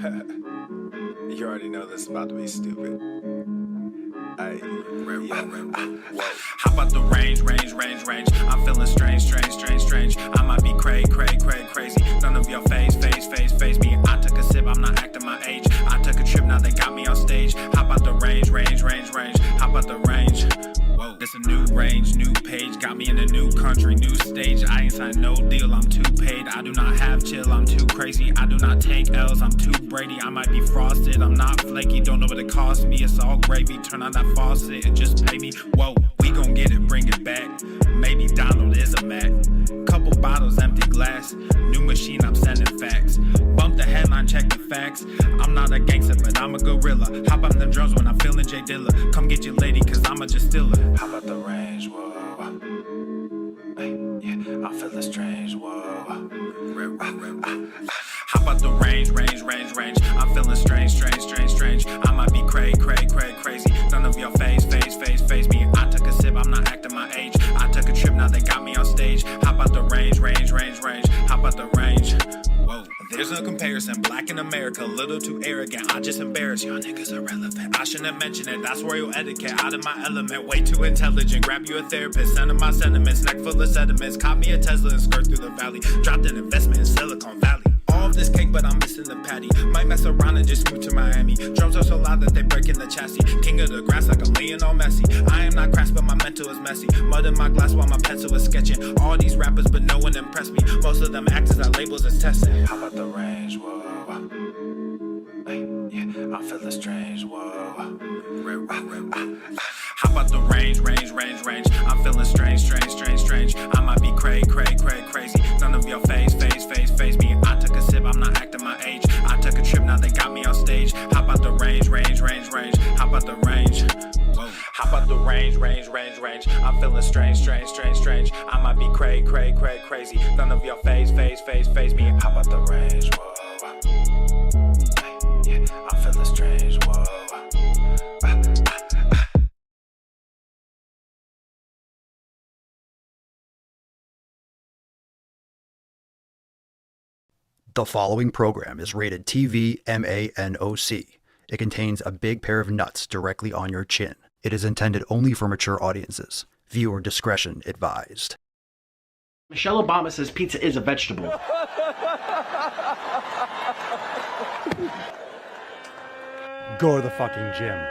You already know this is about to be stupid. How about the range? I'm feeling strange. I might be crazy. None of y'all phase me. I took a sip, I'm not acting my age. I took a trip, now they got me on stage. How about the range? How about the range? Whoa, it's a new range, new page. Got me in a new country, new stage. I ain't signed no deal, I'm too paid. I do not have chill, I'm too crazy. I do not take L's, I'm too Brady. I might be frosted, I'm not flaky. Don't know what it cost me, it's all gravy. Turn on that faucet and just pay me. Whoa, we gon' get it, bring it back. Maybe Donald is a Mac. Couple bottles, empty glass. New machine, I'm sending facts. Bump the headline, check the facts. I'm not a gangster, but I'm a gorilla. Hop on them drums when I'm feeling J Dilla. Come get your lady, cause I'm a just stiller. How about the range? Whoa. Hey, yeah, I'm feeling strange. Whoa. How about the range? I'm feeling strange. I might be crazy. None of y'all phase me. I took a sip, I'm not acting my age. I took a trip, now they got me on stage. How about the range? How about the range? Whoa, there's no comparison. Black in America, little too arrogant. I just embarrass y'all niggas irrelevant. I shouldn't mention it, that's royal etiquette. Out of my element, way too intelligent. Grab you a therapist, send him my sentiments. Neck full of sediments, caught me a Tesla and skirt through the valley. Dropped an investment in Silicon Valley. All of this cake, but I'm missing the patty. Might mess around and just move to Miami. Drums are so loud that they break in the chassis. King of the grass like I'm Lionel Messi. I am not crass, but my mental is messy. Mud in my glass while my pencil is sketching. All these rappers, but no one impressed me. Most of them actors that labels as testing. How about the range? Whoa. Hey, yeah, I'm feeling strange. Whoa. How about the range? I'm feeling strange. I might be crazy. None of y'all phase me. I took a sip, I'm not acting my age. I took a trip, now they got me on stage. How about the range? How about the range? Whoa. How about the range? I'm feeling strange. I might be crazy. None of y'all phase me. How about the range? Whoa. Hey, yeah, I'm feeling strange. Whoa. The following program is rated TV MANOC. It contains a big pair of nuts directly on your chin. It is intended only for mature audiences. Viewer discretion advised. Michelle Obama says pizza is a vegetable. Go to the fucking gym.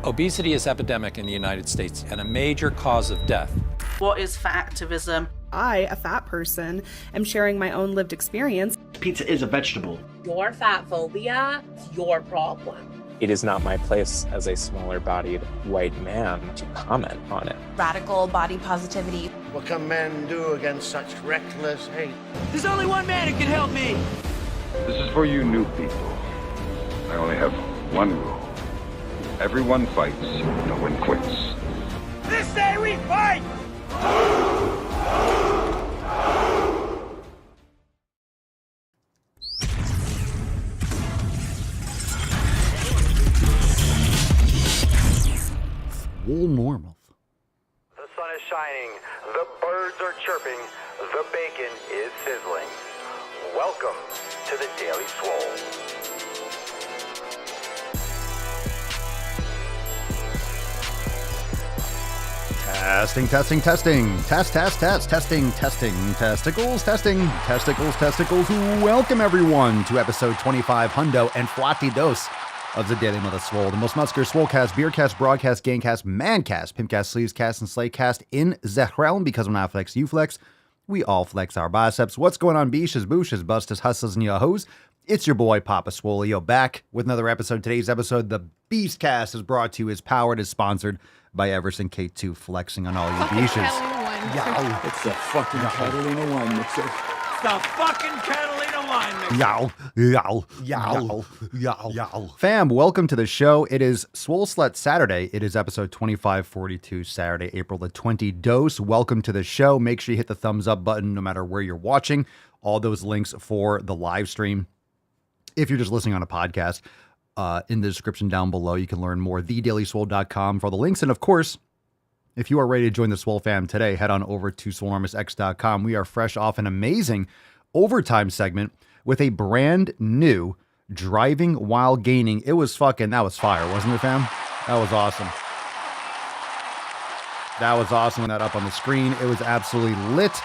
Obesity is epidemic in the United States and a major cause of death. What is fat activism? I, a fat person, am sharing my own lived experience. Pizza is a vegetable. Your fatphobia is your problem. It is not my place as a smaller-bodied white man to comment on it. Radical body positivity. What can men do against such reckless hate? There's only one man who can help me. This is for you new people. I only have one rule. Everyone fights, no one quits. This day we fight! Swole normal. The sun is shining, the birds are chirping, the bacon is sizzling. Welcome to the Daily Swole. Testing. Testicles, testicles. Welcome everyone to episode 25 Hundo and Flatty Dose of the Daily Mother Swole, the most muscular swolecast, beercast, broadcast, gangcast, mancast, pimpcast, sleevescast, and slaycast in the realm. Because when I flex, you flex. We all flex our biceps. What's going on, beeshes, booshes, bustas, hustlers, and yahos? It's your boy, Papa Swolio, back with another episode. Today's episode, the Beastcast, is brought to you, is powered, is sponsored by Everson K2, flexing on all you beaches. Yow. It's the fucking Catalina wine mixer. It's the fucking Catalina wine mixer. Yow. Fam, welcome to the show. It is Swole Slut Saturday. It is episode 2542, Saturday, April the 20th. Dose, welcome to the show. Make sure you hit the thumbs up button no matter where you're watching. All those links for the live stream. If you're just listening on a podcast, in the description down below, you can learn more, thedailyswole.com for the links. And of course, If you are ready to join the Swole fam today, head on over to swolenormousx.com. We are fresh off an amazing overtime segment with a brand new driving while gaining. That was fire, wasn't it, fam? That was awesome. That was awesome. That up on the screen. It was absolutely lit.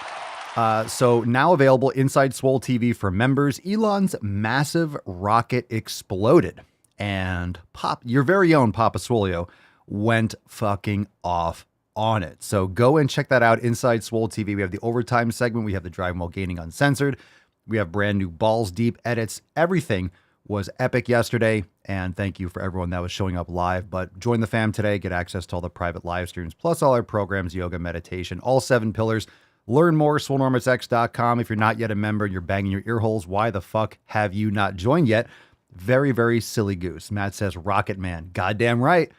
So now available inside Swole TV for members. Elon's massive rocket exploded, and your very own Papa Swolio went fucking off on it. So go and check that out inside Swole TV. We have the overtime segment. We have the driving while gaining uncensored. We have brand new balls deep edits. Everything was epic yesterday, and thank you for everyone that was showing up live. But join the fam today, get access to all the private live streams, plus all our programs, yoga, meditation, all 7 pillars. Learn more, swolenormousx.com. If you're not yet a member and you're banging your ear holes, why the fuck have you not joined yet? Very, very silly goose. Matt says, Rocket Man. Goddamn right.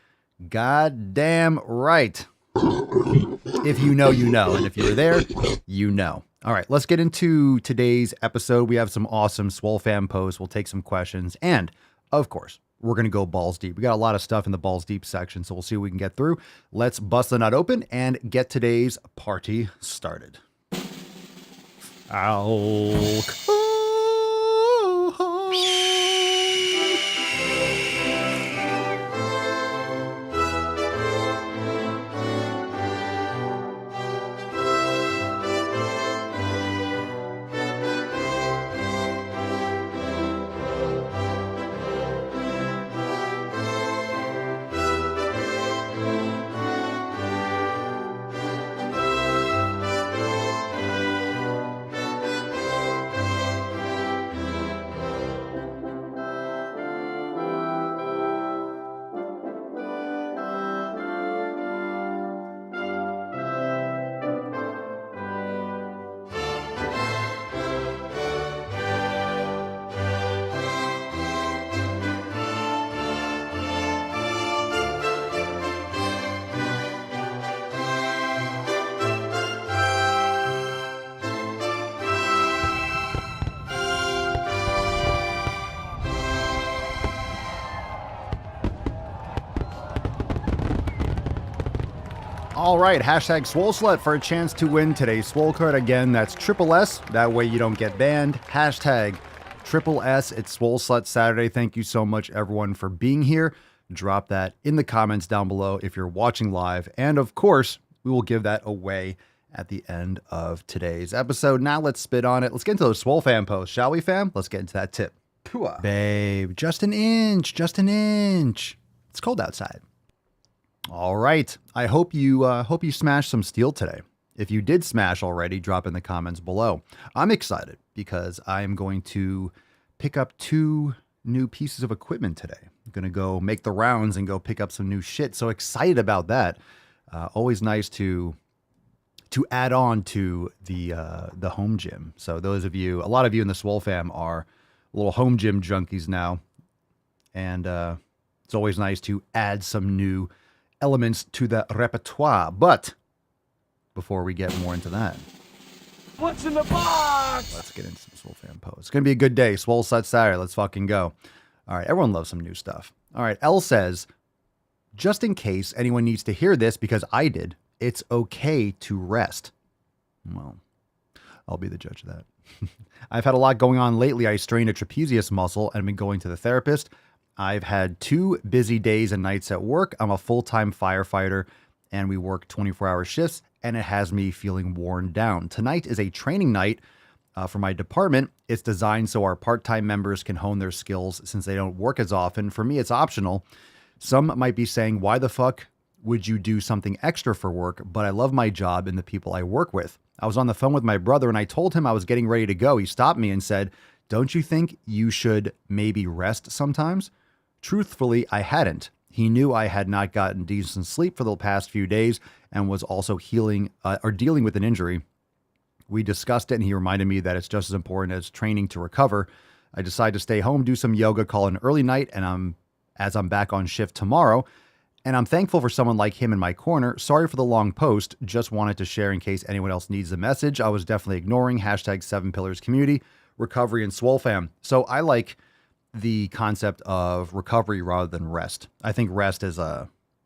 Goddamn right. If you know, you know. And if you were there, you know. All right, let's get into today's episode. We have some awesome Swole fam posts. We'll take some questions. And, of course, we're going to go balls deep. We got a lot of stuff in the balls deep section, so we'll see what we can get through. Let's bust the nut open and get today's party started. All right, hashtag Swole Slut for a chance to win today's Swole card. Again, that's triple S. That way you don't get banned. Hashtag triple S. It's Swole Slut Saturday. Thank you so much, everyone, for being here. Drop that in the comments down below if you're watching live. And of course, we will give that away at the end of today's episode. Now let's spit on it. Let's get into those Swole fam posts, shall we, fam? Let's get into that tip. Babe, just an inch. It's cold outside. All right. I hope you smashed some steel today. If you did smash already, drop in the comments below. I'm excited because I am going to pick up 2 new pieces of equipment today. I'm going to go make the rounds and go pick up some new shit. So excited about that. Always nice to add on to the home gym. So those of you, a lot of you in the Swole fam are little home gym junkies now. And it's always nice to add some new elements to the repertoire. But before we get more into that, what's in the box? Let's get into some Swole fam posts. It's gonna be a good day. Swole Slut Saturday. Let's fucking go. All right, everyone loves some new stuff. All right, L says, just in case anyone needs to hear this, because I did, it's okay to rest. Well, I'll be the judge of that. I've had a lot going on lately. I strained a trapezius muscle and been going to the therapist. I've had 2 busy days and nights at work. I'm a full-time firefighter and we work 24-hour shifts, and it has me feeling worn down. Tonight is a training night for my department. It's designed so our part-time members can hone their skills since they don't work as often. For me, it's optional. Some might be saying, why the fuck would you do something extra for work? But I love my job and the people I work with. I was on the phone with my brother and I told him I was getting ready to go. He stopped me and said, don't you think you should maybe rest sometimes? Truthfully, I hadn't. He knew I had not gotten decent sleep for the past few days and was also dealing with an injury. We discussed it and he reminded me that it's just as important as training to recover. I decided to stay home, do some yoga, call an early night, and I'm back on shift tomorrow. And I'm thankful for someone like him in my corner. Sorry for the long post. Just wanted to share in case anyone else needs the message. I was definitely ignoring hashtag 7 pillars community, recovery, and Swole fam. So I like the concept of recovery rather than rest. I think rest is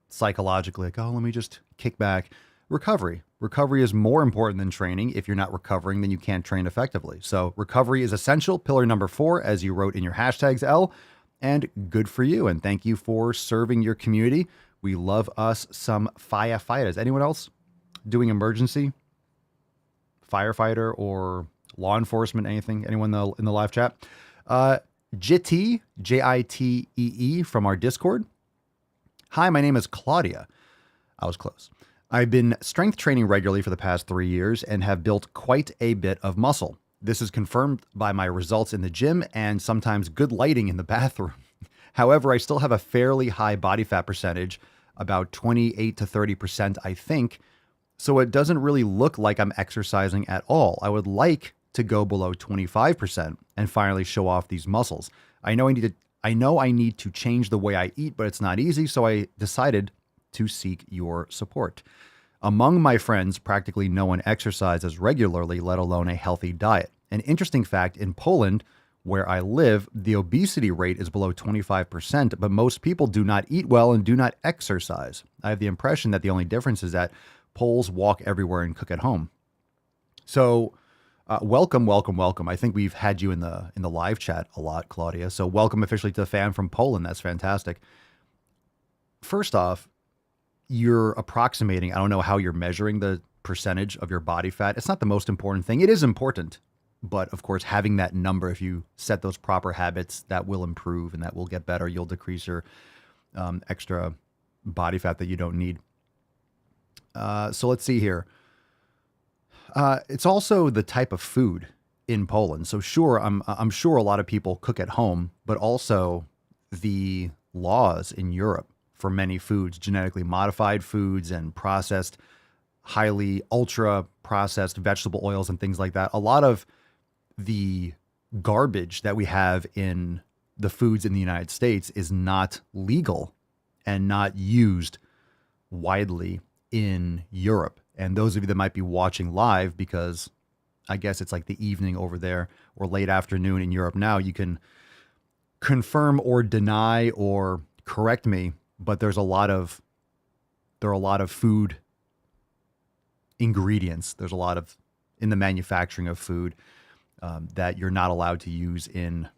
psychologically like, oh, let me just kick back. recovery. Recovery is more important than training. If you're not recovering, then you can't train effectively. So recovery is essential. Pillar number 4, as you wrote in your hashtags, L, and good for you. And thank you for serving your community. We love us some firefighters. Anyone else doing emergency? Firefighter or law enforcement, anything? Anyone in the live chat? Jitee, Jitee from our Discord. Hi, my name is Claudia. I was close. I've been strength training regularly for the past 3 years and have built quite a bit of muscle. This is confirmed by my results in the gym and sometimes good lighting in the bathroom. However, I still have a fairly high body fat percentage, about 28 to 30%, I think. So it doesn't really look like I'm exercising at all. I would like to go below 25% and finally show off these muscles. I know I need to change the way I eat, but it's not easy. So I decided to seek your support. Among my friends, practically no one exercises regularly, let alone a healthy diet. An interesting fact, in Poland, where I live, the obesity rate is below 25%, but most people do not eat well and do not exercise. I have the impression that the only difference is that Poles walk everywhere and cook at home. So welcome. I think we've had you in the live chat a lot, Claudia. So welcome officially to the fan from Poland. That's fantastic. First off, you're approximating, I don't know how you're measuring the percentage of your body fat. It's not the most important thing. It is important, but of course, having that number, if you set those proper habits, that will improve and that will get better. You'll decrease your extra body fat that you don't need. So let's see here. It's also the type of food in Poland. So sure, I'm sure a lot of people cook at home, but also the laws in Europe for many foods, genetically modified foods and processed, highly ultra processed vegetable oils and things like that. A lot of the garbage that we have in the foods in the United States is not legal and not used widely in Europe. And those of you that might be watching live, because I guess it's like the evening over there or late afternoon in Europe now, you can confirm or deny or correct me, but there are a lot of food ingredients. There's a lot of in the manufacturing of food that you're not allowed to use in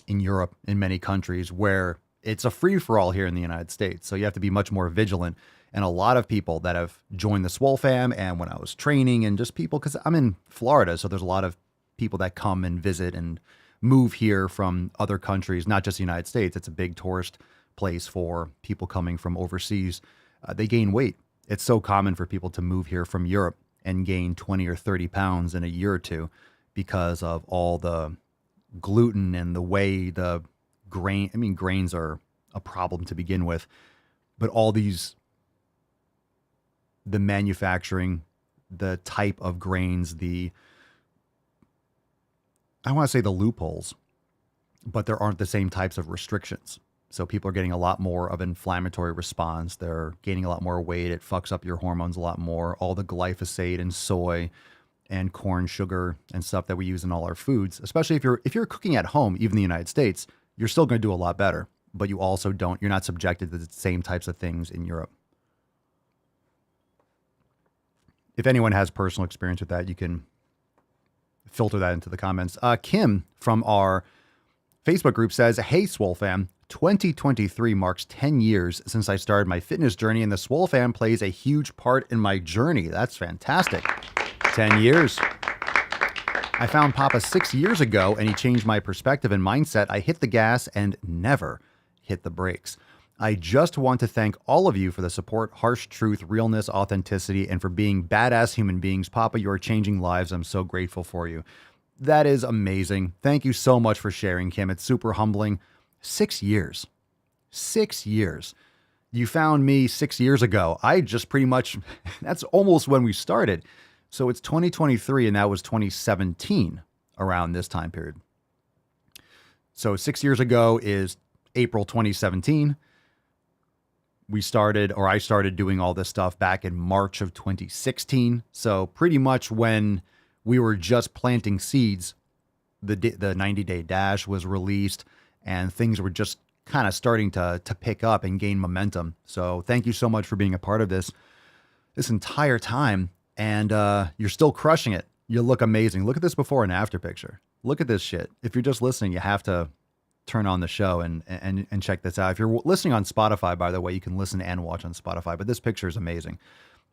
Europe, in many countries where it's a free for all here in the United States. So you have to be much more vigilant. And a lot of people that have joined the Swole fam, and when I was training, and just people, because I'm in Florida, so there's a lot of people that come and visit and move here from other countries, not just the United States. It's a big tourist place for people coming from overseas. They gain weight. It's so common for people to move here from Europe and gain 20 or 30 pounds in a year or two because of all the gluten and the way the grain, grains are a problem to begin with, but all these, the manufacturing, the type of grains, I want to say the loopholes, but there aren't the same types of restrictions. So people are getting a lot more of inflammatory response. They're gaining a lot more weight. It fucks up your hormones a lot more. All the glyphosate and soy and corn sugar and stuff that we use in all our foods, especially if you're cooking at home, even in the United States, you're still going to do a lot better, but you're not subjected to the same types of things in Europe. If anyone has personal experience with that, you can filter that into the comments. Kim from our Facebook group says, "Hey, Swole fam, 2023 marks 10 years since I started my fitness journey, and the Swole fam plays a huge part in my journey." That's fantastic. 10 years. I found Papa 6 years ago, and he changed my perspective and mindset. I hit the gas and never hit the brakes. I just want to thank all of you for the support, harsh truth, realness, authenticity, and for being badass human beings. Papa, you are changing lives. I'm so grateful for you. That is amazing. Thank you so much for sharing, Kim. It's super humbling. 6 years. 6 years. You found me 6 years ago. I just pretty much, that's almost when we started. So it's 2023 and that was 2017 around this time period. So 6 years ago is April 2017. I started doing all this stuff back in March of 2016. So pretty much when we were just planting seeds, the 90-day dash was released and things were just kind of starting to pick up and gain momentum. So thank you so much for being a part of this. this entire time, and you're still crushing it. You look amazing. Look at this before and after picture. Look at this shit. If you're just listening, you have to turn on the show and check this out. If you're listening on Spotify, by the way, you can listen and watch on Spotify, but this picture is amazing.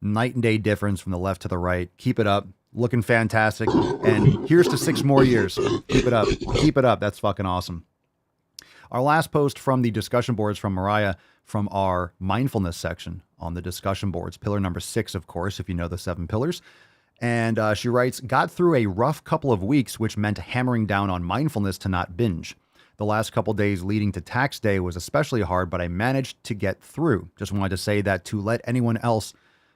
Night and day difference from the left to the right. Keep it up. Looking fantastic. And here's to 6 more years. Keep it up. Keep it up. That's fucking awesome. Our last post from the discussion boards from Mariah from our mindfulness section on the discussion boards. Pillar number 6, of course, if you know the 7 pillars. And she writes, got through a rough couple of weeks, which meant hammering down on mindfulness to not binge. The last couple days leading to tax day was especially hard, but I managed to get through. Just wanted to say that to let anyone else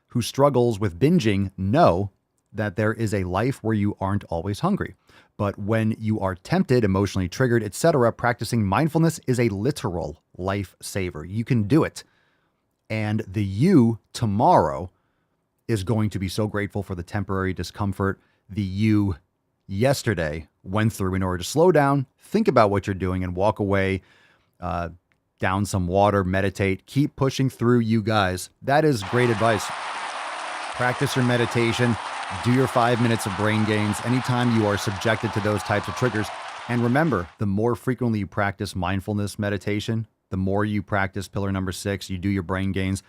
who struggles with binging know that there is a life where you aren't always hungry. But when you are tempted, emotionally triggered, etc., practicing mindfulness is a literal lifesaver. You can do it. And the you tomorrow is going to be so grateful for the temporary discomfort the you yesterday went through in order to slow down, think about what you're doing, and walk away, down some water, meditate, keep pushing through, you guys. That is great advice. Practice your meditation, do your 5 minutes of brain gains anytime you are subjected to those types of triggers. And remember, the more frequently you practice mindfulness meditation, the more you practice pillar number 6, you do your brain gains,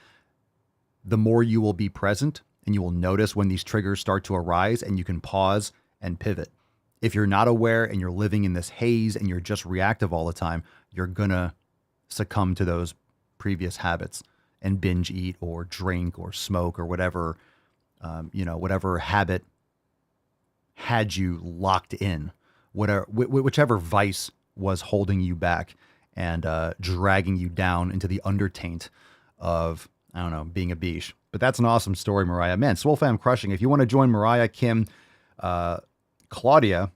the more you will be present and you will notice when these triggers start to arise and you can pause and pivot. If you're not aware and you're living in this haze and you're just reactive all the time, you're going to succumb to those previous habits and binge eat or drink or smoke or whatever, whatever habit had you locked in, whichever vice was holding you back and dragging you down into the undertaint of, being a beach. But that's an awesome story, Mariah. Man, Swole Fam crushing. If you want to join Mariah, Kim, Claudia,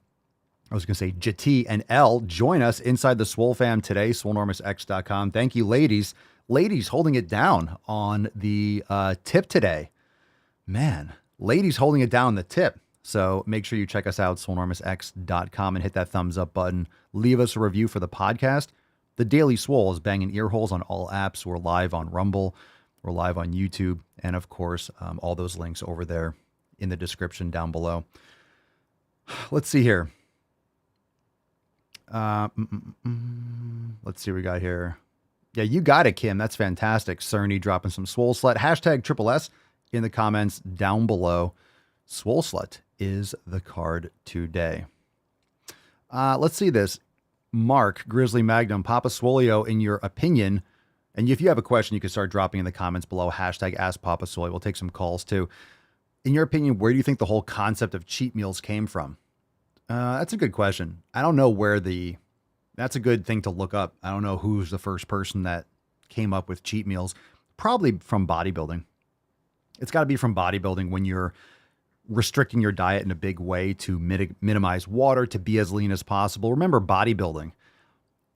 I was going to say JT and L, join us inside the Swole Fam today, swolenormousx.com. Thank you, ladies. Ladies holding it down on the tip today. Man, ladies holding it down the tip. So make sure you check us out, swolenormousx.com, and hit that thumbs up button. Leave us a review for the podcast. The Daily Swole is banging ear holes on all apps. We're live on Rumble. We're live on YouTube. And of course, all those links over there in the description down below. Let's see here. Let's see what we got here. Yeah, you got it, Kim. That's fantastic. Cerny dropping some Swole Slut. Hashtag Triple S in the comments down below. Swole Slut is the card today. Let's see this. Mark, Grizzly Magnum, Papa Swolio, in your opinion, and if you have a question, you can start dropping in the comments below. Hashtag Ask Papa Swolio. We'll take some calls too. In your opinion, where do you think the whole concept of cheat meals came from? That's a good question. I don't know where that's a good thing to look up. I don't know who's the first person that came up with cheat meals. Probably from bodybuilding. It's got to be from bodybuilding when you're restricting your diet in a big way to minimize water, to be as lean as possible. Remember, bodybuilding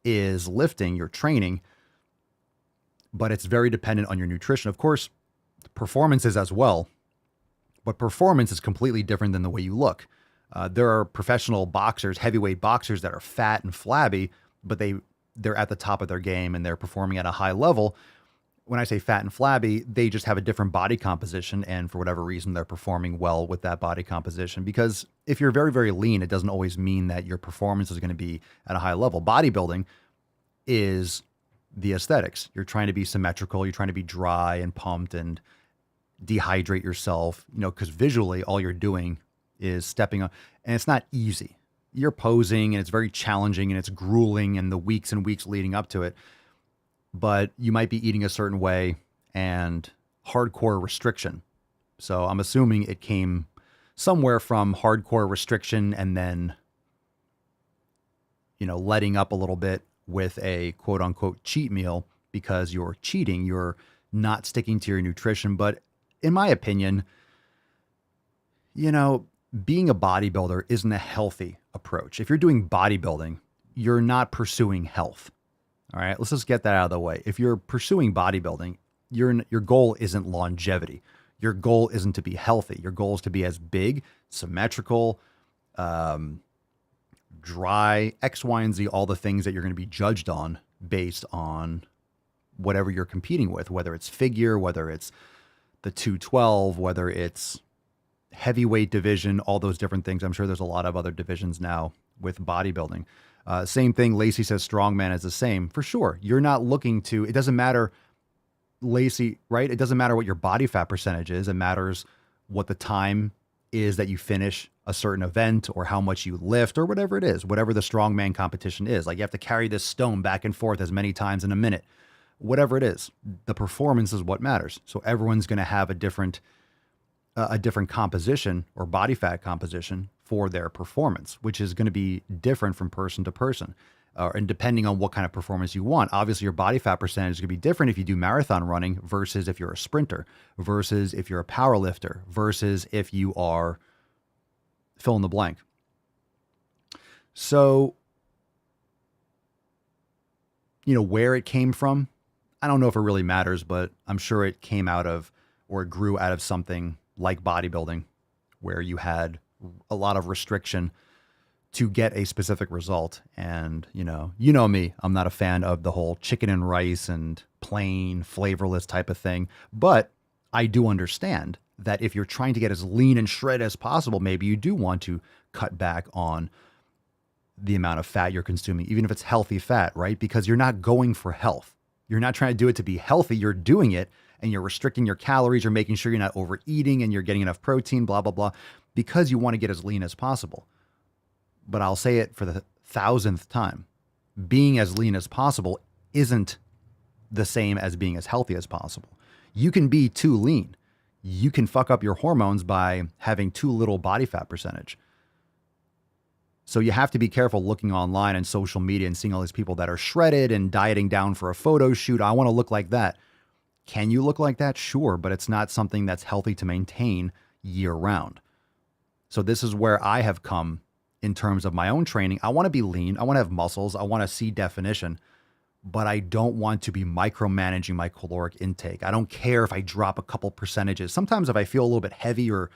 is lifting, you're training, but it's very dependent on your nutrition. Of course, performance is as well, but performance is completely different than the way you look. There are professional boxers, heavyweight boxers that are fat and flabby, but they're at the top of their game and they're performing at a high level. When I say fat and flabby, they just have a different body composition, and for whatever reason, they're performing well with that body composition. Because if you're very, very lean, it doesn't always mean that your performance is going to be at a high level. Bodybuilding is the aesthetics. You're trying to be symmetrical. You're trying to be dry and pumped and dehydrate yourself, because visually all you're doing is stepping on, and it's not easy. You're posing and it's very challenging and it's grueling and the weeks and weeks leading up to it. But you might be eating a certain way and hardcore restriction. So I'm assuming it came somewhere from hardcore restriction and then, letting up a little bit with a quote unquote cheat meal because you're cheating. You're not sticking to your nutrition. But in my opinion, being a bodybuilder isn't a healthy approach. If you're doing bodybuilding, you're not pursuing health. All right, let's just get that out of the way. If you're pursuing bodybuilding, your goal isn't longevity. Your goal isn't to be healthy. Your goal is to be as big, symmetrical, dry, X, Y, and Z, all the things that you're going to be judged on based on whatever you're competing with, whether it's figure, whether it's the 212, whether it's heavyweight division, all those different things. I'm sure there's a lot of other divisions now with bodybuilding. Same thing. Lacey says strongman is the same. For sure. You're not looking to, it doesn't matter, Lacey, right? It doesn't matter what your body fat percentage is. It matters what the time is that you finish a certain event or how much you lift or whatever it is, whatever the strongman competition is. Like you have to carry this stone back and forth as many times in a minute, whatever it is. The performance is what matters. So everyone's going to have a different composition or body fat composition for their performance, which is going to be different from person to person. And depending on what kind of performance you want, obviously your body fat percentage is going to be different if you do marathon running versus if you're a sprinter, versus if you're a power lifter, versus if you are fill in the blank. So, where it came from, I don't know if it really matters, but I'm sure it came out of, or it grew out of something like bodybuilding, where you had a lot of restriction to get a specific result. And, you know me, I'm not a fan of the whole chicken and rice and plain flavorless type of thing, but I do understand that if you're trying to get as lean and shred as possible, maybe you do want to cut back on the amount of fat you're consuming, even if it's healthy fat, right? Because you're not going for health. You're not trying to do it to be healthy. You're doing it and you're restricting your calories. You're making sure you're not overeating and you're getting enough protein, blah, blah, blah, because you want to get as lean as possible. But I'll say it for the 1,000th time. Being as lean as possible isn't the same as being as healthy as possible. You can be too lean. You can fuck up your hormones by having too little body fat percentage. So you have to be careful looking online and social media and seeing all these people that are shredded and dieting down for a photo shoot. I want to look like that. Can you look like that? Sure, but it's not something that's healthy to maintain year round. So this is where I have come in terms of my own training. I want to be lean. I want to have muscles. I want to see definition, but I don't want to be micromanaging my caloric intake. I don't care if I drop a couple percentages. Sometimes if I feel a little bit heavy or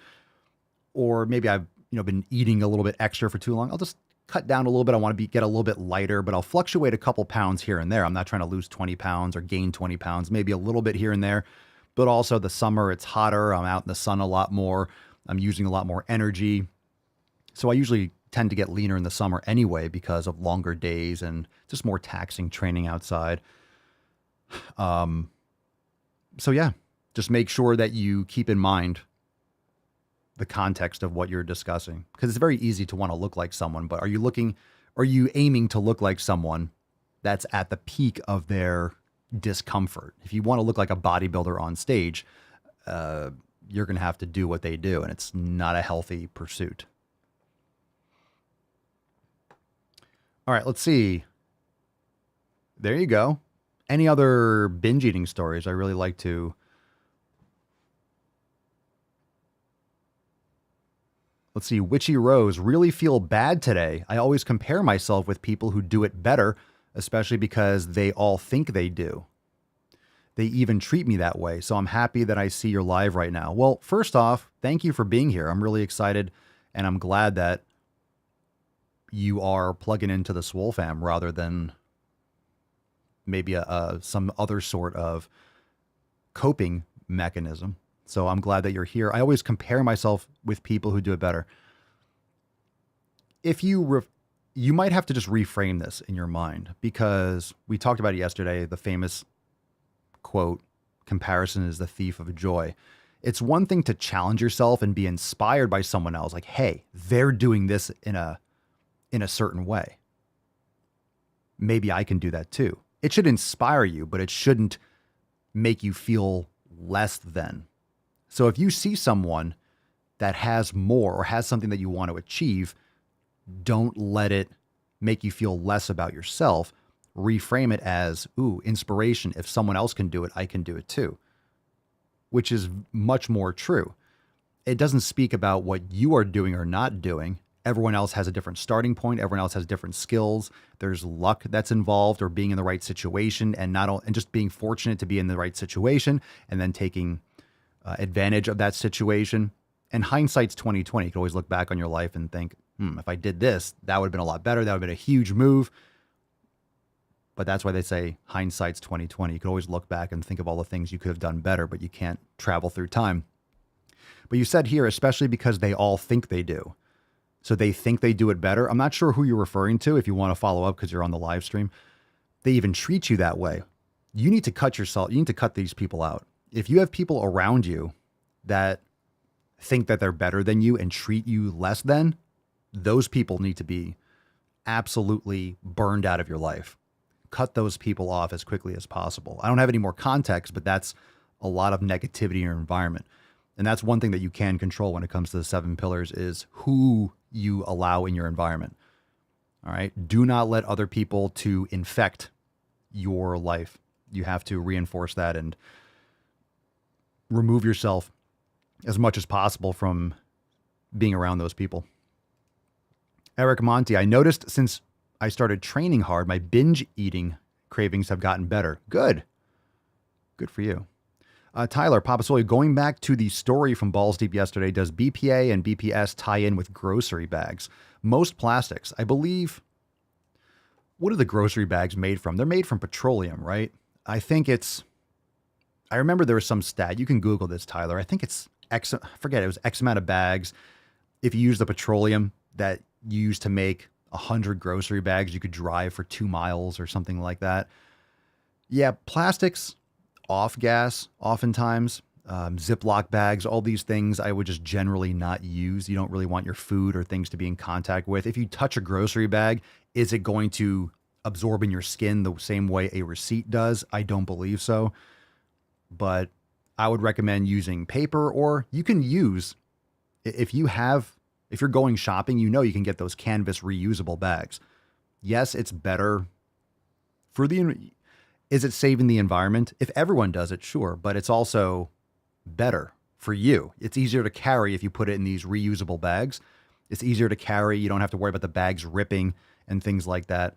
maybe I've been eating a little bit extra for too long, I'll just cut down a little bit. I want to get a little bit lighter, but I'll fluctuate a couple pounds here and there. I'm not trying to lose 20 pounds or gain 20 pounds, maybe a little bit here and there. But also the summer, it's hotter. I'm out in the sun a lot more. I'm using a lot more energy. So I usually tend to get leaner in the summer anyway because of longer days and just more taxing training outside. So yeah, just make sure that you keep in mind the context of what you're discussing, because it's very easy to want to look like someone, but are you aiming to look like someone that's at the peak of their discomfort? If you want to look like a bodybuilder on stage, you're going to have to do what they do, and it's not a healthy pursuit. All right, let's see. There you go. Any other binge eating stories? I really like to. Let's see. Witchy Rose, really feel bad today. I always compare myself with people who do it better, especially because they all think they do. They even treat me that way. So I'm happy that I see you're live right now. Well, first off, thank you for being here. I'm really excited, and I'm glad that you are plugging into the Swole fam rather than maybe some other sort of coping mechanism. So I'm glad that you're here. I always compare myself with people who do it better. If you might have to just reframe this in your mind, because we talked about it yesterday, the famous quote, comparison is the thief of joy. It's one thing to challenge yourself and be inspired by someone else. Like, hey, they're doing this in a certain way. Maybe I can do that too. It should inspire you, but it shouldn't make you feel less than. So if you see someone that has more or has something that you want to achieve, don't let it make you feel less about yourself. Reframe it as, ooh, inspiration. If someone else can do it, I can do it too, which is much more true. It doesn't speak about what you are doing or not doing. Everyone else has a different starting point. Everyone else has different skills. There's luck that's involved, or being in the right situation, and just being fortunate to be in the right situation and then taking advantage of that situation. And hindsight's 20/20. You can always look back on your life and think, if I did this, that would have been a lot better. That would have been a huge move. But that's why they say hindsight's 2020. You could always look back and think of all the things you could have done better, but you can't travel through time. But you said here, especially because they all think they do. So they think they do it better. I'm not sure who you're referring to if you want to follow up because you're on the live stream. They even treat you that way. You need to cut yourself. You need to cut these people out. If you have people around you that think that they're better than you and treat you less than, those people need to be absolutely burned out of your life. Cut those people off as quickly as possible. I don't have any more context, but that's a lot of negativity in your environment. And that's one thing that you can control when it comes to the 7 pillars is who you allow in your environment. All right. Do not let other people to infect your life. You have to reinforce that and remove yourself as much as possible from being around those people. Eric Monty, I noticed since I started training hard, my binge eating cravings have gotten better. Good. Good for you. Tyler, Papa Swole, going back to the story from Balls Deep yesterday, does BPA and BPS tie in with grocery bags? Most plastics, I believe. What are the grocery bags made from? They're made from petroleum, right? I think it's, I remember there was some stat. You can Google this, Tyler. I think it's X, I forget, it was X amount of bags. If you use the petroleum that you use to make 100 grocery bags, you could drive for 2 miles or something like that. Yeah, plastics off gas oftentimes, Ziploc bags, all these things I would just generally not use. You don't really want your food or things to be in contact with. If you touch a grocery bag, is it going to absorb in your skin the same way a receipt does? I don't believe so. But I would recommend using paper, or you can use, if you're going shopping, you know you can get those canvas reusable bags. Yes, it's better for is it saving the environment? If everyone does it, sure, but it's also better for you. It's easier to carry if you put it in these reusable bags. It's easier to carry. You don't have to worry about the bags ripping and things like that.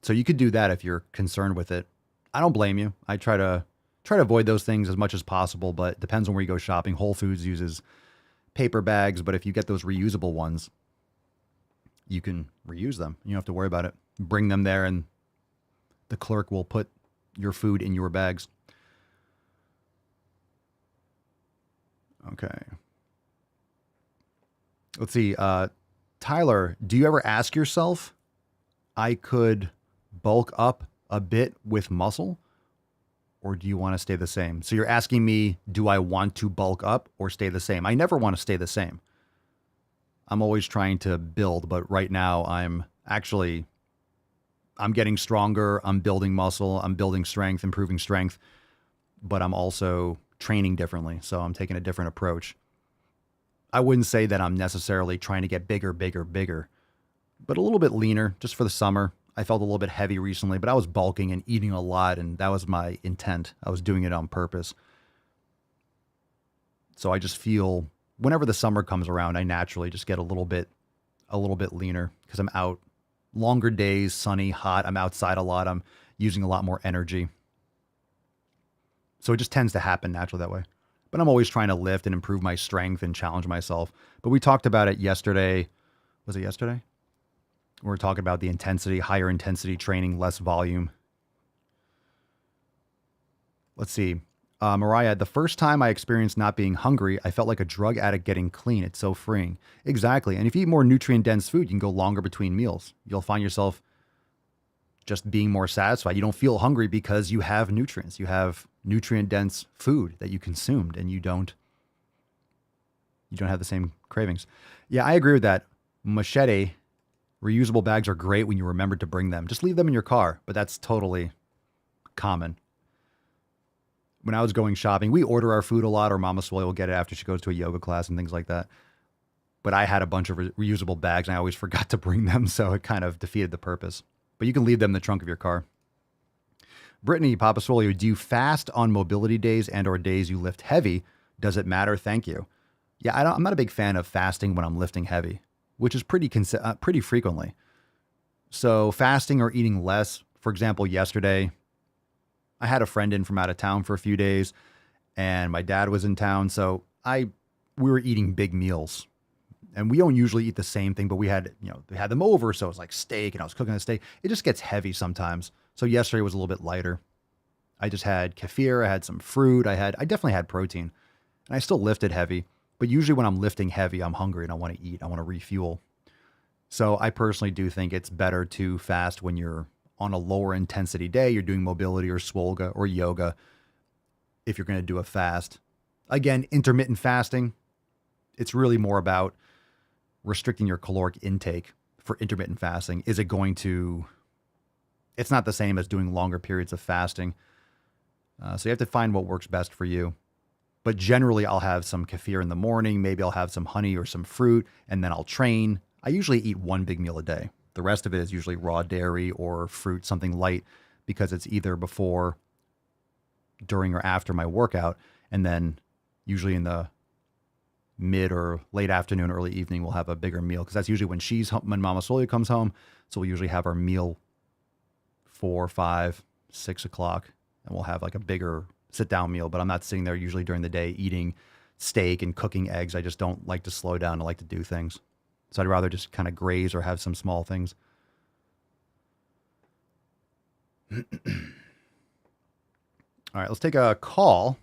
So you could do that if you're concerned with it. I don't blame you. I try to avoid those things as much as possible, but it depends on where you go shopping. Whole Foods uses paper bags, but if you get those reusable ones, you can reuse them. You don't have to worry about it. Bring them there and the clerk will put your food in your bags. Okay. Let's see. Tyler, do you ever ask yourself, I could bulk up a bit with muscle, or do you want to stay the same? So you're asking me, do I want to bulk up or stay the same? I never want to stay the same. I'm always trying to build, but right now I'm getting stronger. I'm building muscle. I'm building strength, improving strength, but I'm also training differently. So I'm taking a different approach. I wouldn't say that I'm necessarily trying to get bigger, but a little bit leaner just for the summer. I felt a little bit heavy recently, but I was bulking and eating a lot, and that was my intent. I was doing it on purpose. So I just feel whenever the summer comes around, I naturally just get a little bit leaner because I'm out. Longer days, sunny, hot. I'm outside a lot. I'm using a lot more energy. So it just tends to happen naturally that way. But I'm always trying to lift and improve my strength and challenge myself. But we talked about it yesterday. Was it yesterday? We were talking about the intensity, higher intensity training, less volume. Let's see. Mariah, the first time I experienced not being hungry, I felt like a drug addict getting clean. It's so freeing. Exactly. And if you eat more nutrient-dense food, you can go longer between meals. You'll find yourself just being more satisfied. You don't feel hungry because you have nutrients. You have nutrient-dense food that you consumed, and you don't have the same cravings. Yeah, I agree with that. Machete, reusable bags are great when you remember to bring them. Just leave them in your car, but that's totally common. When I was going shopping, we order our food a lot, or Mama Swole will get it after she goes to a yoga class and things like that. But I had a bunch of reusable bags and I always forgot to bring them, so it kind of defeated the purpose. But you can leave them in the trunk of your car. Brittany, Papa Swole, do you fast on mobility days and or days you lift heavy? Does it matter? Thank you. Yeah, I'm not a big fan of fasting when I'm lifting heavy, which is pretty frequently. So fasting or eating less, for example, yesterday, I had a friend in from out of town for a few days, and my dad was in town, so we were eating big meals. And we don't usually eat the same thing, but we had them over, so it was like steak, and I was cooking the steak. It just gets heavy sometimes. So yesterday was a little bit lighter. I just had kefir, I had some fruit, I definitely had protein. And I still lifted heavy, but usually when I'm lifting heavy, I'm hungry and I want to eat, I want to refuel. So I personally do think it's better to fast when you're on a lower intensity day, you're doing mobility or swolga or yoga. If you're going to do a fast, again, intermittent fasting, it's really more about restricting your caloric intake for intermittent fasting. Is it going to, it's not the same as doing longer periods of fasting. So you have to find what works best for you. But generally I'll have some kefir in the morning. Maybe I'll have some honey or some fruit, and then I'll train. I usually eat one big meal a day. The rest of it is usually raw dairy or fruit, something light, because it's either before, during, or after my workout. And then usually in the mid or late afternoon, early evening, we'll have a bigger meal, because that's usually when she's home, when Mama Solia comes home. So we usually have our meal 4, 5, 6 o'clock, and we'll have like a bigger sit down meal. But I'm not sitting there usually during the day eating steak and cooking eggs. I just don't like to slow down. I like to do things. So I'd rather just kind of graze or have some small things. All right, let's take a call.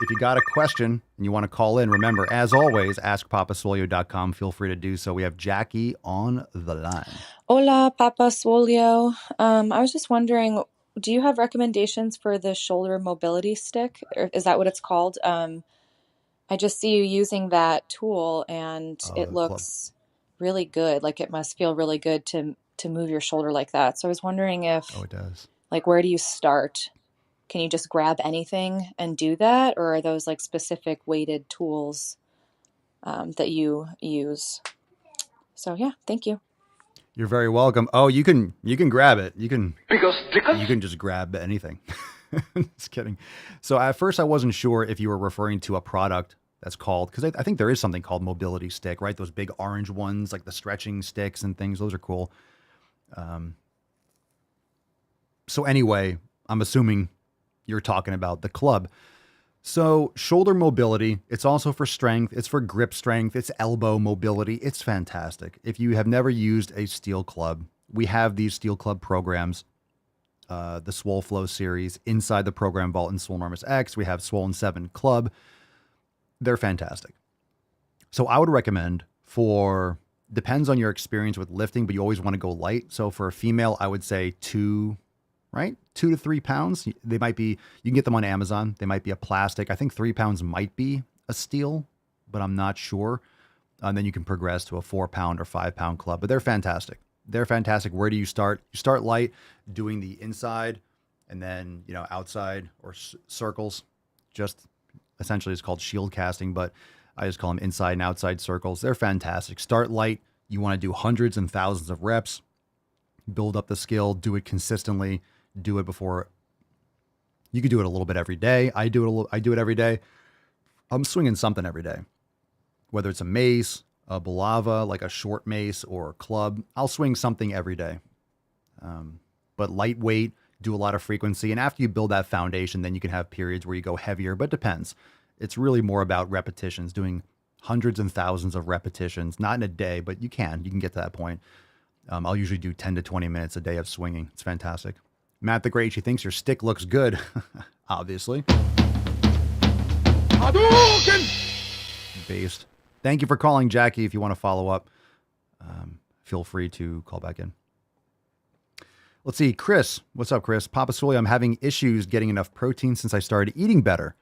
If you got a question and you want to call in, remember, as always, askpapasolio.com. Feel free to do so. We have Jackie on the line. Hola, Papa Swolio. I was just wondering, do you have recommendations for the shoulder mobility stick? Or is that what it's called? I just see you using that tool, and it looks really good. Like, it must feel really good to move your shoulder like that. So I was wondering if, it does. Like, where do you start? Can you just grab anything and do that? Or are those like specific weighted tools that you use? So yeah, thank you. You're very welcome. Oh, you can grab it. You can just grab anything. Just kidding. So at first I wasn't sure if you were referring to a product that's called, because I think there is something called mobility stick, right? Those big orange ones, like the stretching sticks and things. Those are cool. So anyway, I'm assuming you're talking about the club. So shoulder mobility, it's also for strength. It's for grip strength. It's elbow mobility. It's fantastic. If you have never used a steel club, we have these steel club programs, the Swole Flow series. Inside the program vault in Swole Enormous X, we have Swollen 7 Club. They're fantastic. So I would recommend depends on your experience with lifting, but you always want to go light. So for a female, I would say 2 to 3 pounds. They might be, you can get them on Amazon. They might be a plastic. I think 3 pounds might be a steel, but I'm not sure. And then you can progress to a 4 pound or 5 pound club, but they're fantastic. They're fantastic. Where do you start? You start light, doing the inside, and then, outside or circles. Just essentially it's called shield casting, but I just call them inside and outside circles. They're fantastic. Start light. You want to do hundreds and thousands of reps, build up the skill, do it consistently. Do it before. You could do it a little bit every day. I do it every day. I'm swinging something every day, whether it's a mace, a balava, like a short mace, or a club. I'll swing something every day. But lightweight, do a lot of frequency. And after you build that foundation, then you can have periods where you go heavier, but it depends. It's really more about repetitions, doing hundreds and thousands of repetitions, not in a day, but you can get to that point. I'll usually do 10 to 20 minutes a day of swinging. It's fantastic. Matt the Great, she thinks your stick looks good. Obviously. Based. Thank you for calling, Jackie. If you want to follow up, feel free to call back in. Let's see. Chris. What's up, Chris? Papa Swolio, I'm having issues getting enough protein since I started eating better.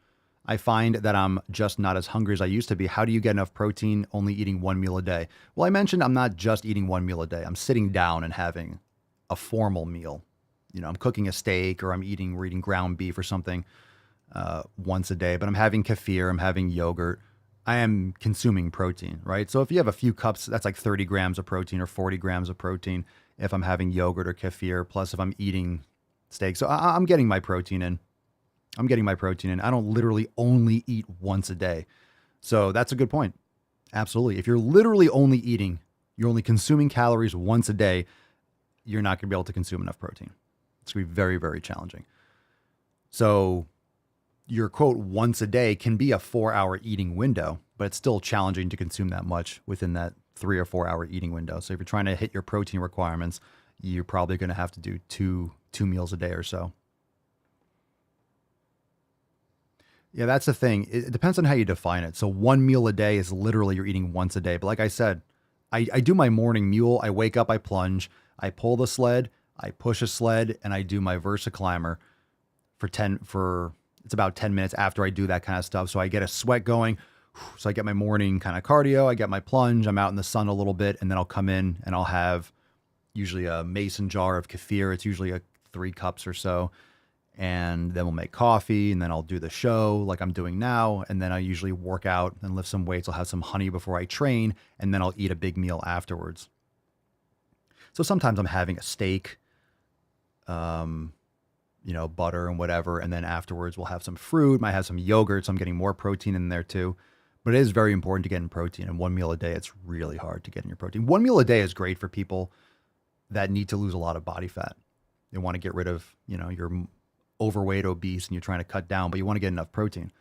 I find that I'm just not as hungry as I used to be. How do you get enough protein only eating one meal a day? Well, I mentioned I'm not just eating one meal a day. I'm sitting down and having a formal meal. I'm cooking a steak, or we're eating ground beef or something once a day, but I'm having kefir, I'm having yogurt. I am consuming protein, right? So if you have a few cups, that's like 30 grams of protein or 40 grams of protein if I'm having yogurt or kefir, plus if I'm eating steak. So I'm getting my protein in. I don't literally only eat once a day. So that's a good point. Absolutely. If you're literally only eating, you're only consuming calories once a day, you're not going to be able to consume enough protein. It's going to be very, very challenging. So your quote once a day can be a 4-hour eating window, but it's still challenging to consume that much within that 3 or 4 hour eating window. So if you're trying to hit your protein requirements, you're probably going to have to do 2 meals a day or so. Yeah, that's the thing. It depends on how you define it. So 1 meal a day is literally you're eating once a day. But like I said, I do my morning mule. I wake up, I plunge, I pull the sled, I push a sled, and I do my Versa climber it's about 10 minutes after I do that kind of stuff. So I get a sweat going. So I get my morning kind of cardio. I get my plunge. I'm out in the sun a little bit, and then I'll come in and I'll have usually a mason jar of kefir. It's usually 3 cups or so. And then we'll make coffee, and then I'll do the show like I'm doing now. And then I usually work out and lift some weights. I'll have some honey before I train, and then I'll eat a big meal afterwards. So sometimes I'm having a steak, butter and whatever. And then afterwards we'll have some fruit, might have some yogurt. So I'm getting more protein in there too. But it is very important to get in protein. And 1 meal a day, it's really hard to get in your protein. 1 meal a day is great for people that need to lose a lot of body fat. They want to get rid of, your overweight, obese, and you're trying to cut down, but you want to get enough protein.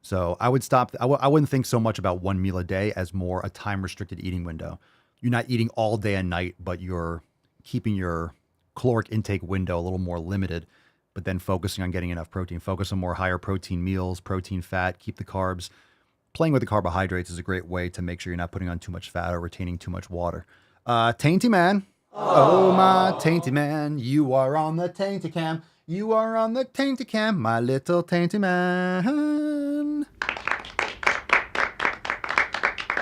So I would stop. I wouldn't think so much about 1 meal a day as more a time restricted eating window. You're not eating all day and night, but you're keeping your caloric intake window a little more limited, but then focusing on getting enough protein. Focus on more higher protein meals, protein, fat, keep the carbs. Playing with the carbohydrates is a great way to make sure you're not putting on too much fat or retaining too much water. Tainty man. Oh, my tainty man. You are on the tainty cam. You are on the tainty cam, my little tainty man.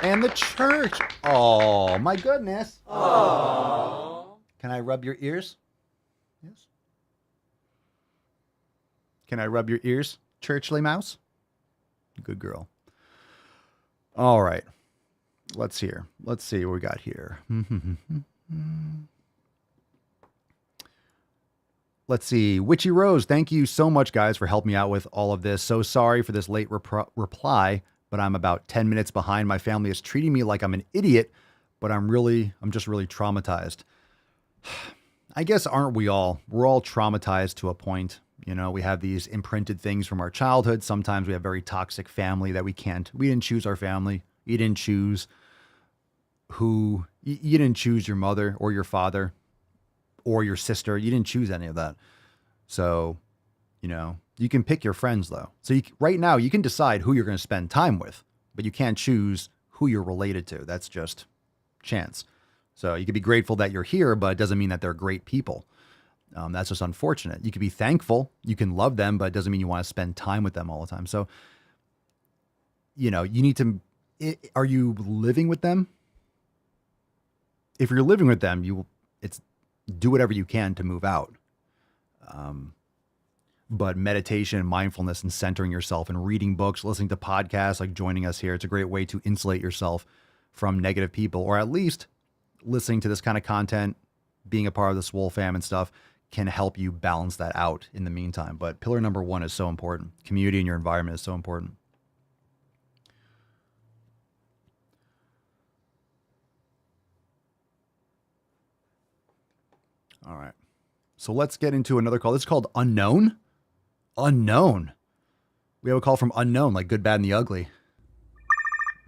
And the church. Oh, my goodness. Oh. Can I rub your ears? Yes. Can I rub your ears, Churchley Mouse? Good girl. All right. Let's see what we got here. Let's see. Witchy Rose, thank you so much, guys, for helping me out with all of this. So sorry for this late reply, but I'm about 10 minutes behind. My family is treating me like I'm an idiot, but I'm just really traumatized. I guess, aren't we all? We're all traumatized to a point. We have these imprinted things from our childhood. Sometimes we have very toxic family that we didn't choose our family. You didn't choose you didn't choose your mother or your father or your sister. You didn't choose any of that. So, you can pick your friends though. So right now you can decide who you're going to spend time with, but you can't choose who you're related to. That's just chance. So you can be grateful that you're here, but it doesn't mean that they're great people. That's just unfortunate. You can be thankful. You can love them, but it doesn't mean you want to spend time with them all the time. So, you need to, are you living with them? If you're living with them, do whatever you can to move out. But meditation, mindfulness, and centering yourself and reading books, listening to podcasts, like joining us here, it's a great way to insulate yourself from negative people, or at least listening to this kind of content, being a part of the Swole fam and stuff can help you balance that out in the meantime. But pillar number 1 is so important. Community in your environment is so important. All right. So let's get into another call. This is called Unknown. Unknown. We have a call from Unknown, like Good, Bad, and the Ugly.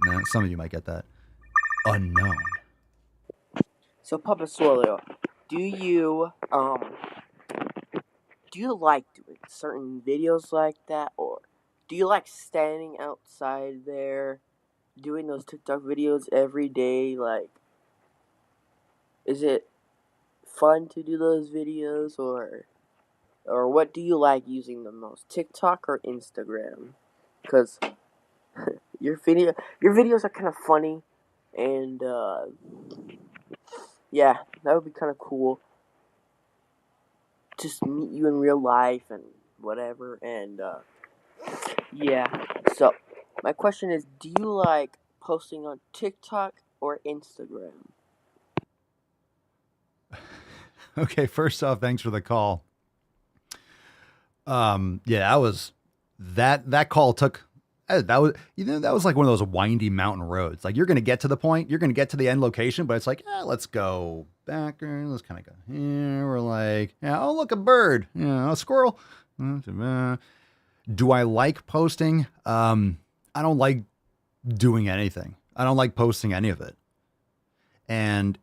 No, some of you might get that. Unknown. So, Papa Swolio, do you like doing certain videos like that, or do you like standing outside there doing those TikTok videos every day? Like, is it fun to do those videos, or what do you like using the most, TikTok or Instagram? Because your videos are kind of funny, and yeah, that would be kind of cool. Just meet you in real life and whatever, and yeah. So my question is, do you like posting on TikTok or Instagram? Okay, first off, thanks for the call. Yeah, that call took, that was like one of those windy mountain roads. Like, you're going to get to the point, you're going to get to the end location, but it's like, let's go back, or let's kind of go here. We're like, oh, look, a bird, a squirrel. Do I like posting? I don't like doing anything. I don't like posting any of it. And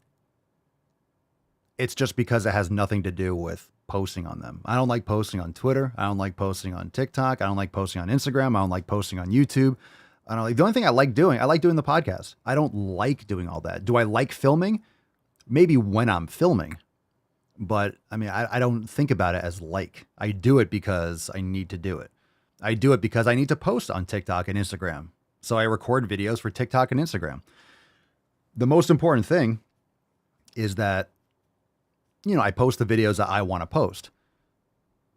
It's just because it has nothing to do with posting on them. I don't like posting on Twitter. I don't like posting on TikTok. I don't like posting on Instagram. I don't like posting on YouTube. I don't like, the only thing I like doing the podcast. I don't like doing all that. Do I like filming? Maybe when I'm filming, but I mean, I don't think about it as like. I do it because I need to do it. I do it because I need to post on TikTok and Instagram. So I record videos for TikTok and Instagram. The most important thing is that, you know, I post the videos that I want to post.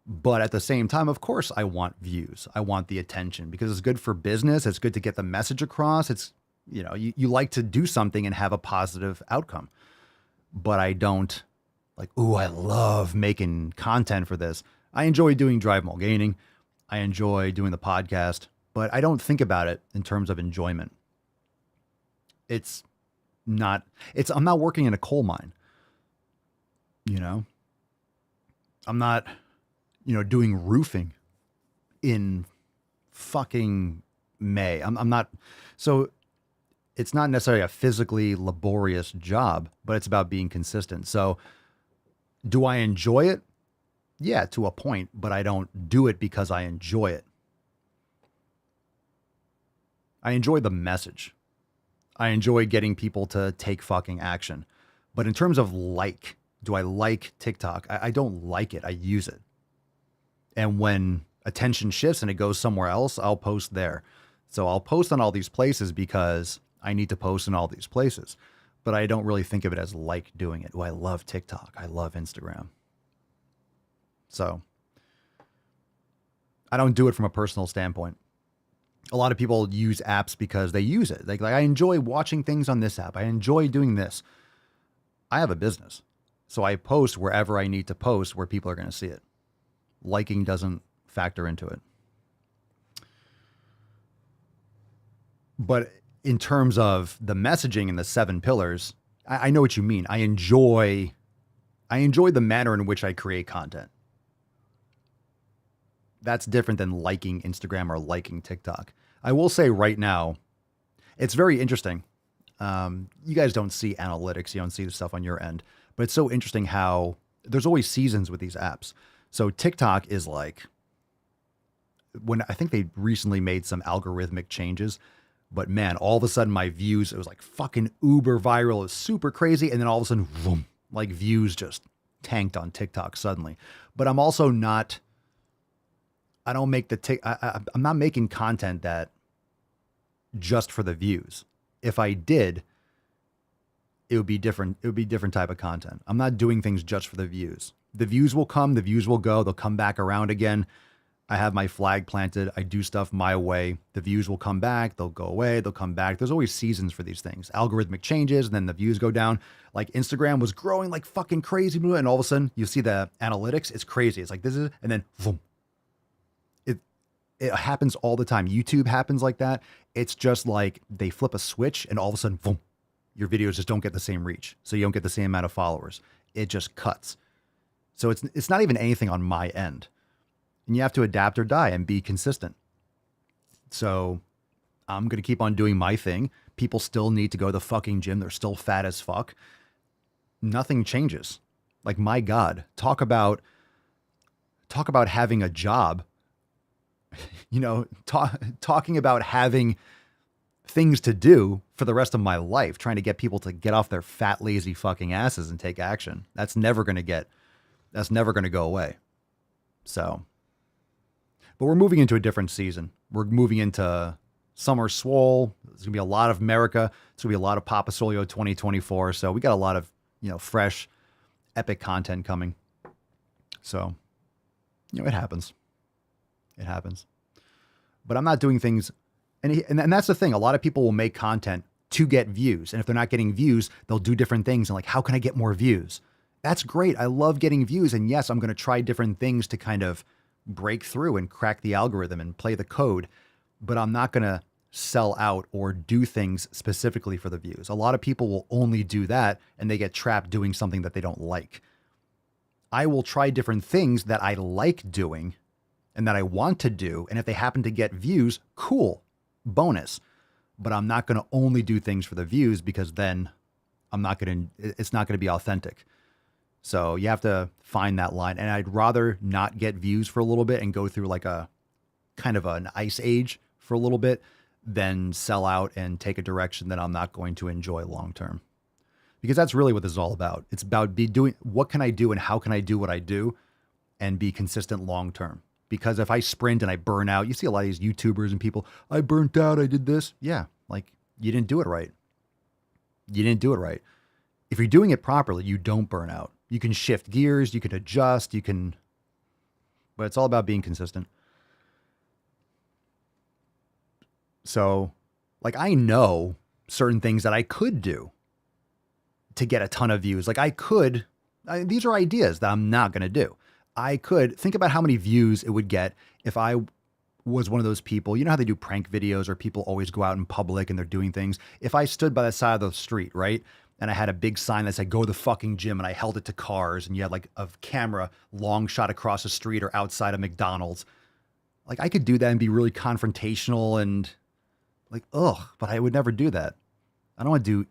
But at the same time, of course, I want views. I want the attention because it's good for business. It's good to get the message across. It's, you know, you like to do something and have a positive outcome. But I don't like, ooh, I love making content for this. I enjoy doing Drive Mole Gaining. I enjoy doing the podcast, but I don't think about it in terms of enjoyment. I'm not working in a coal mine. You know, I'm not, you know, doing roofing in fucking May. I'm not. So it's not necessarily a physically laborious job, but it's about being consistent. So do I enjoy it? Yeah, to a point, but I don't do it because I enjoy it. I enjoy the message. I enjoy getting people to take fucking action. But in terms of like, do I like TikTok? I don't like it. I use it. And when attention shifts and it goes somewhere else, I'll post there. So I'll post on all these places because I need to post in all these places. But I don't really think of it as like doing it. Oh, I love TikTok. I love Instagram. So I don't do it from a personal standpoint. A lot of people use apps because they use it. Like I enjoy watching things on this app. I enjoy doing this. I have a business. So I post wherever I need to post where people are going to see it. Liking doesn't factor into it. But in terms of the messaging and the 7 pillars, I know what you mean. I enjoy the manner in which I create content. That's different than liking Instagram or liking TikTok. I will say right now, it's very interesting. You guys don't see analytics. You don't see the stuff on your end. But it's so interesting how there's always seasons with these apps. So TikTok is like, when I think they recently made some algorithmic changes, but man, all of a sudden my views, it was like fucking uber viral. It was super crazy. And then all of a sudden, boom, like views just tanked on TikTok suddenly. But I'm also not, I don't make I'm not making content that just for the views. If I did, it would be different. It would be different type of content. I'm not doing things just for the views. The views will come, the views will go. They'll come back around again. I have my flag planted. I do stuff my way. The views will come back. They'll go away. They'll come back. There's always seasons for these things. Algorithmic changes, and then the views go down. Like Instagram was growing like fucking crazy, and all of a sudden you see the analytics. It's crazy. It's like this is, and then boom. It happens all the time. YouTube happens like that. It's just like they flip a switch, and all of a sudden, boom, your videos just don't get the same reach. So you don't get the same amount of followers. It just cuts. So it's not even anything on my end. And you have to adapt or die and be consistent. So I'm going to keep on doing my thing. People still need to go to the fucking gym. They're still fat as fuck. Nothing changes. Like, my God, talk about having a job, you know, talking about having things to do for the rest of my life, trying to get people to get off their fat, lazy fucking asses and take action. That's never going to go away. So, but we're moving into a different season. We're moving into Summer Swole. There's going to be a lot of America. There's going to be a lot of Papa Solio 2024. So we got a lot of, you know, fresh, epic content coming. So, you know, it happens. It happens. But I'm not doing things. And that's the thing. A lot of people will make content to get views. And if they're not getting views, they'll do different things. And like, how can I get more views? That's great. I love getting views. And yes, I'm going to try different things to kind of break through and crack the algorithm and play the code. But I'm not going to sell out or do things specifically for the views. A lot of people will only do that and they get trapped doing something that they don't like. I will try different things that I like doing and that I want to do. And if they happen to get views, cool, bonus. But I'm not going to only do things for the views because then it's not going to be authentic. So you have to find that line. And I'd rather not get views for a little bit and go through like a kind of an ice age for a little bit than sell out and take a direction that I'm not going to enjoy long term. Because that's really what this is all about. It's about doing what can I do and how can I do what I do and be consistent long term. Because if I sprint and I burn out, you see a lot of these YouTubers and people, I burnt out, I did this. Yeah, like you didn't do it right. You didn't do it right. If you're doing it properly, you don't burn out. You can shift gears, you can adjust, but it's all about being consistent. So, like, I know certain things that I could do to get a ton of views. Like these are ideas that I'm not going to do. I could think about how many views it would get if I was one of those people, you know how they do prank videos or people always go out in public and they're doing things. If I stood by the side of the street, right? And I had a big sign that said, go to the fucking gym, and I held it to cars, and you had like a camera long shot across the street or outside of McDonald's. Like I could do that and be really confrontational and like, but I would never do that. I don't want to do,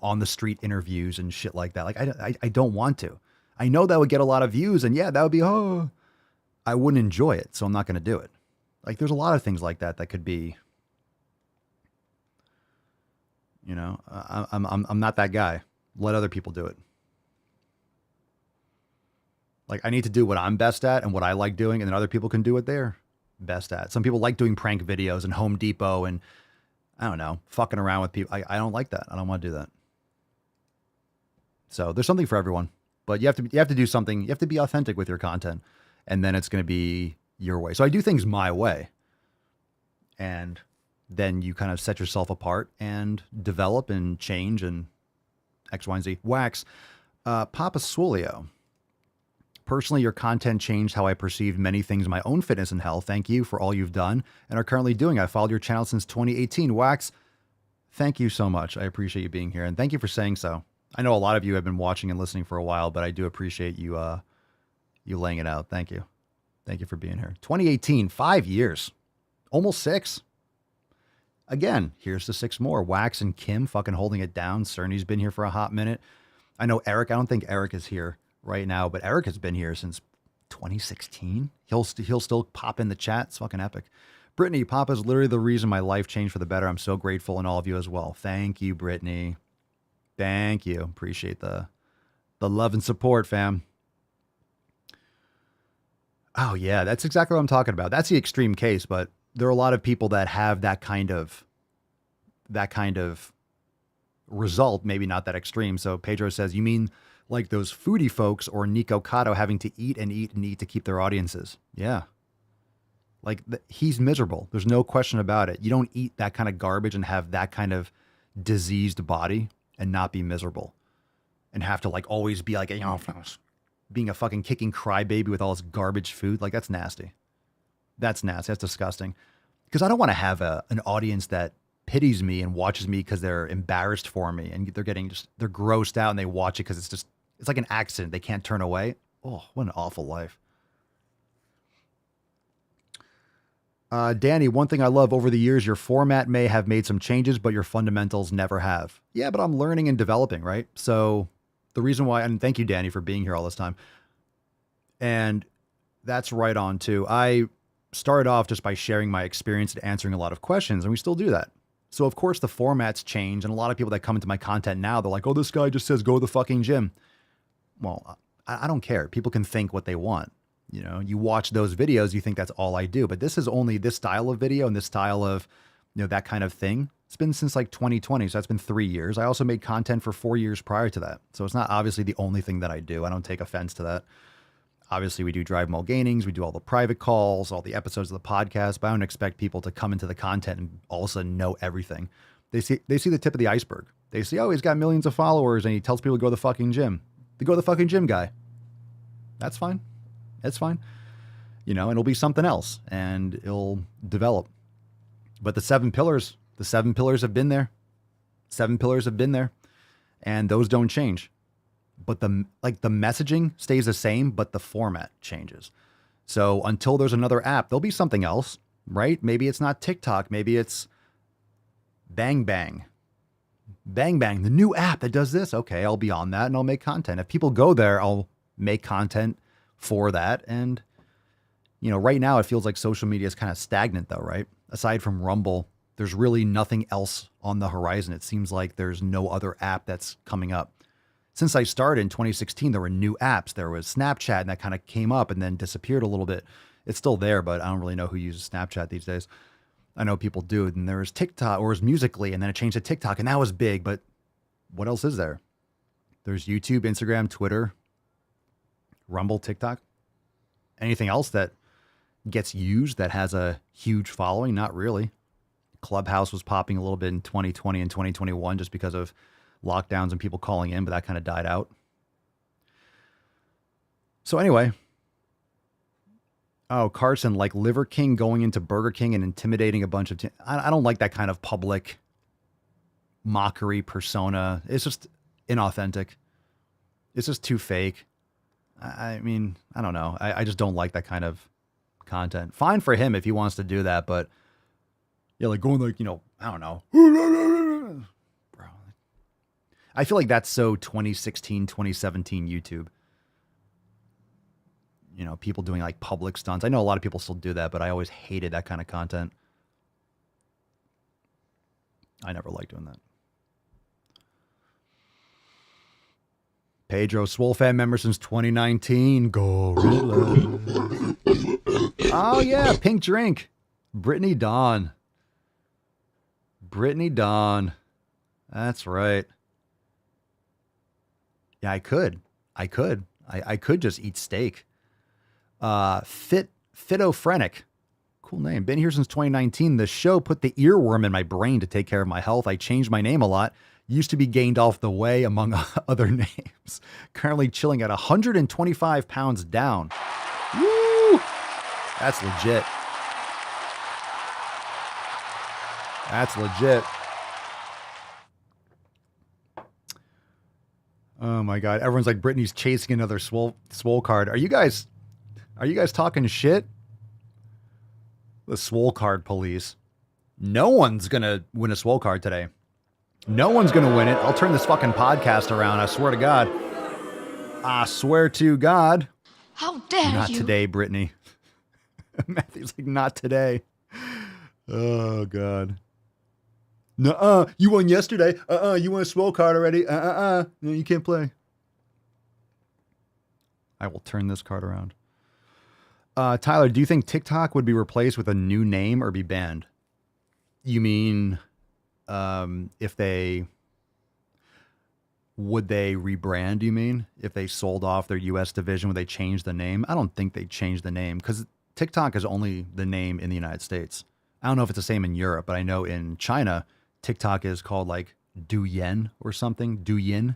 on the street interviews and shit like that. Like I don't want to. I know that would get a lot of views and yeah, that would be, I wouldn't enjoy it. So I'm not going to do it. Like there's a lot of things like that could be, I'm not that guy. Let other people do it. Like I need to do what I'm best at and what I like doing, and then other people can do what they're best at. Some people like doing prank videos and Home Depot and I don't know, fucking around with people. I don't like that. I don't want to do that. So there's something for everyone, but you have to do something. You have to be authentic with your content, and then it's going to be your way. So I do things my way, and then you kind of set yourself apart and develop and change and X, Y, and Z. Wax, Papa Swolio. Personally, your content changed how I perceived many things in my own fitness and health. Thank you for all you've done and are currently doing. I followed your channel since 2018. Wax, thank you so much. I appreciate you being here, and thank you for saying so. I know a lot of you have been watching and listening for a while, but I do appreciate you you laying it out. Thank you. Thank you for being here. 2018, 5 years. Almost 6. Again, here's to 6 more. Wax and Kim fucking holding it down. Cerny's been here for a hot minute. I know Eric. I don't think Eric is here right now, but Eric has been here since 2016. He'll still pop in the chat. It's fucking epic. Brittany, Papa's literally the reason my life changed for the better. I'm so grateful, and all of you as well. Thank you, Brittany. Thank you. Appreciate the love and support, fam. Oh yeah, that's exactly what I'm talking about. That's the extreme case, but there are a lot of people that have that kind of result, maybe not that extreme. So Pedro says, you mean like those foodie folks or Nico Cotto having to eat and eat and eat to keep their audiences? Yeah. Like he's miserable. There's no question about it. You don't eat that kind of garbage and have that kind of diseased body and not be miserable and have to like always be like, being a fucking kicking crybaby with all this garbage food. Like that's nasty. That's nasty. That's disgusting. Because I don't want to have an audience that pities me and watches me because they're embarrassed for me and they're grossed out and they watch it because it's like an accident. They can't turn away. Oh, what an awful life. Danny, one thing I love over the years, your format may have made some changes, but your fundamentals never have. Yeah, but I'm learning and developing, right? So the reason why, and thank you, Danny, for being here all this time. And that's right on too. I started off just by sharing my experience and answering a lot of questions, and we still do that. So of course the formats change, and a lot of people that come into my content now, they're like, oh, this guy just says, go to the fucking gym. Well, I don't care. People can think what they want. You watch those videos, you think that's all I do, but this is only this style of video and this style of, that kind of thing. It's been since like 2020. So that's been 3 years. I also made content for 4 years prior to that. So it's not obviously the only thing that I do. I don't take offense to that. Obviously we do drive mall gainings. We do all the private calls, all the episodes of the podcast, but I don't expect people to come into the content and all of a sudden know everything. They see the tip of the iceberg. They see, oh, he's got millions of followers and he tells people to go to the fucking gym. The go to the fucking gym guy. That's fine. That's fine. And it'll be something else and it'll develop. But the 7 pillars have been there. 7 pillars have been there and those don't change. But the messaging stays the same, but the format changes. So until there's another app, there'll be something else, right? Maybe it's not TikTok. Maybe it's Bang Bang. Bang Bang, the new app that does this. Okay, I'll be on that and I'll make content. If people go there, I'll make content for that. And, right now it feels like social media is kind of stagnant though, right? Aside from Rumble, there's really nothing else on the horizon. It seems like there's no other app that's coming up. Since I started in 2016, there were new apps. There was Snapchat, and that kind of came up and then disappeared a little bit. It's still there, but I don't really know who uses Snapchat these days. I know people do. And there was TikTok, or it was Musical.ly, and then it changed to TikTok, and that was big. But what else is there? There's YouTube, Instagram, Twitter, Rumble, TikTok. Anything else that gets used that has a huge following? Not really. Clubhouse was popping a little bit in 2020 and 2021 just because of lockdowns and people calling in, but that kind of died out. So anyway, Carson, like Liver King going into Burger King and intimidating a bunch of... I don't like that kind of public mockery persona. It's just inauthentic. It's just too fake. I mean, I don't know. I just don't like that kind of content. Fine for him if he wants to do that, but yeah, like going like, I don't know. Bro. I feel like that's so 2016, 2017 YouTube. People doing like public stunts. I know a lot of people still do that, but I always hated that kind of content. I never liked doing that. Pedro, Swole fan member since 2019. Gorilla. Oh yeah, pink drink. Brittany Dawn. Brittany Dawn. That's right. Yeah, I could. I could just eat steak. Phytophrenic. Cool name. Been here since 2019. The show put the earworm in my brain to take care of my health. I changed my name a lot. Used to be gained off the way among other names. Currently chilling at 125 pounds down. Woo! That's legit. That's legit. Oh my God. Everyone's like, Brittany's chasing another swole card. Are you guys talking shit? The swole card police. No one's going to win a swole card today. No one's going to win it. I'll turn this fucking podcast around. I swear to God. I swear to God. How dare you? Not today, Brittany. Matthew's like, not today. Oh, God. Nuh-uh. You won yesterday. You won a swole card already. No, you can't play. I will turn this card around. Tyler, do you think TikTok would be replaced with a new name or be banned? You mean if they... Would they rebrand, you mean? If they sold off their U.S. division, would they change the name? I don't think they'd change the name because TikTok is only the name in the United States. I don't know if it's the same in Europe, but I know in China, TikTok is called like Douyin or something. Douyin.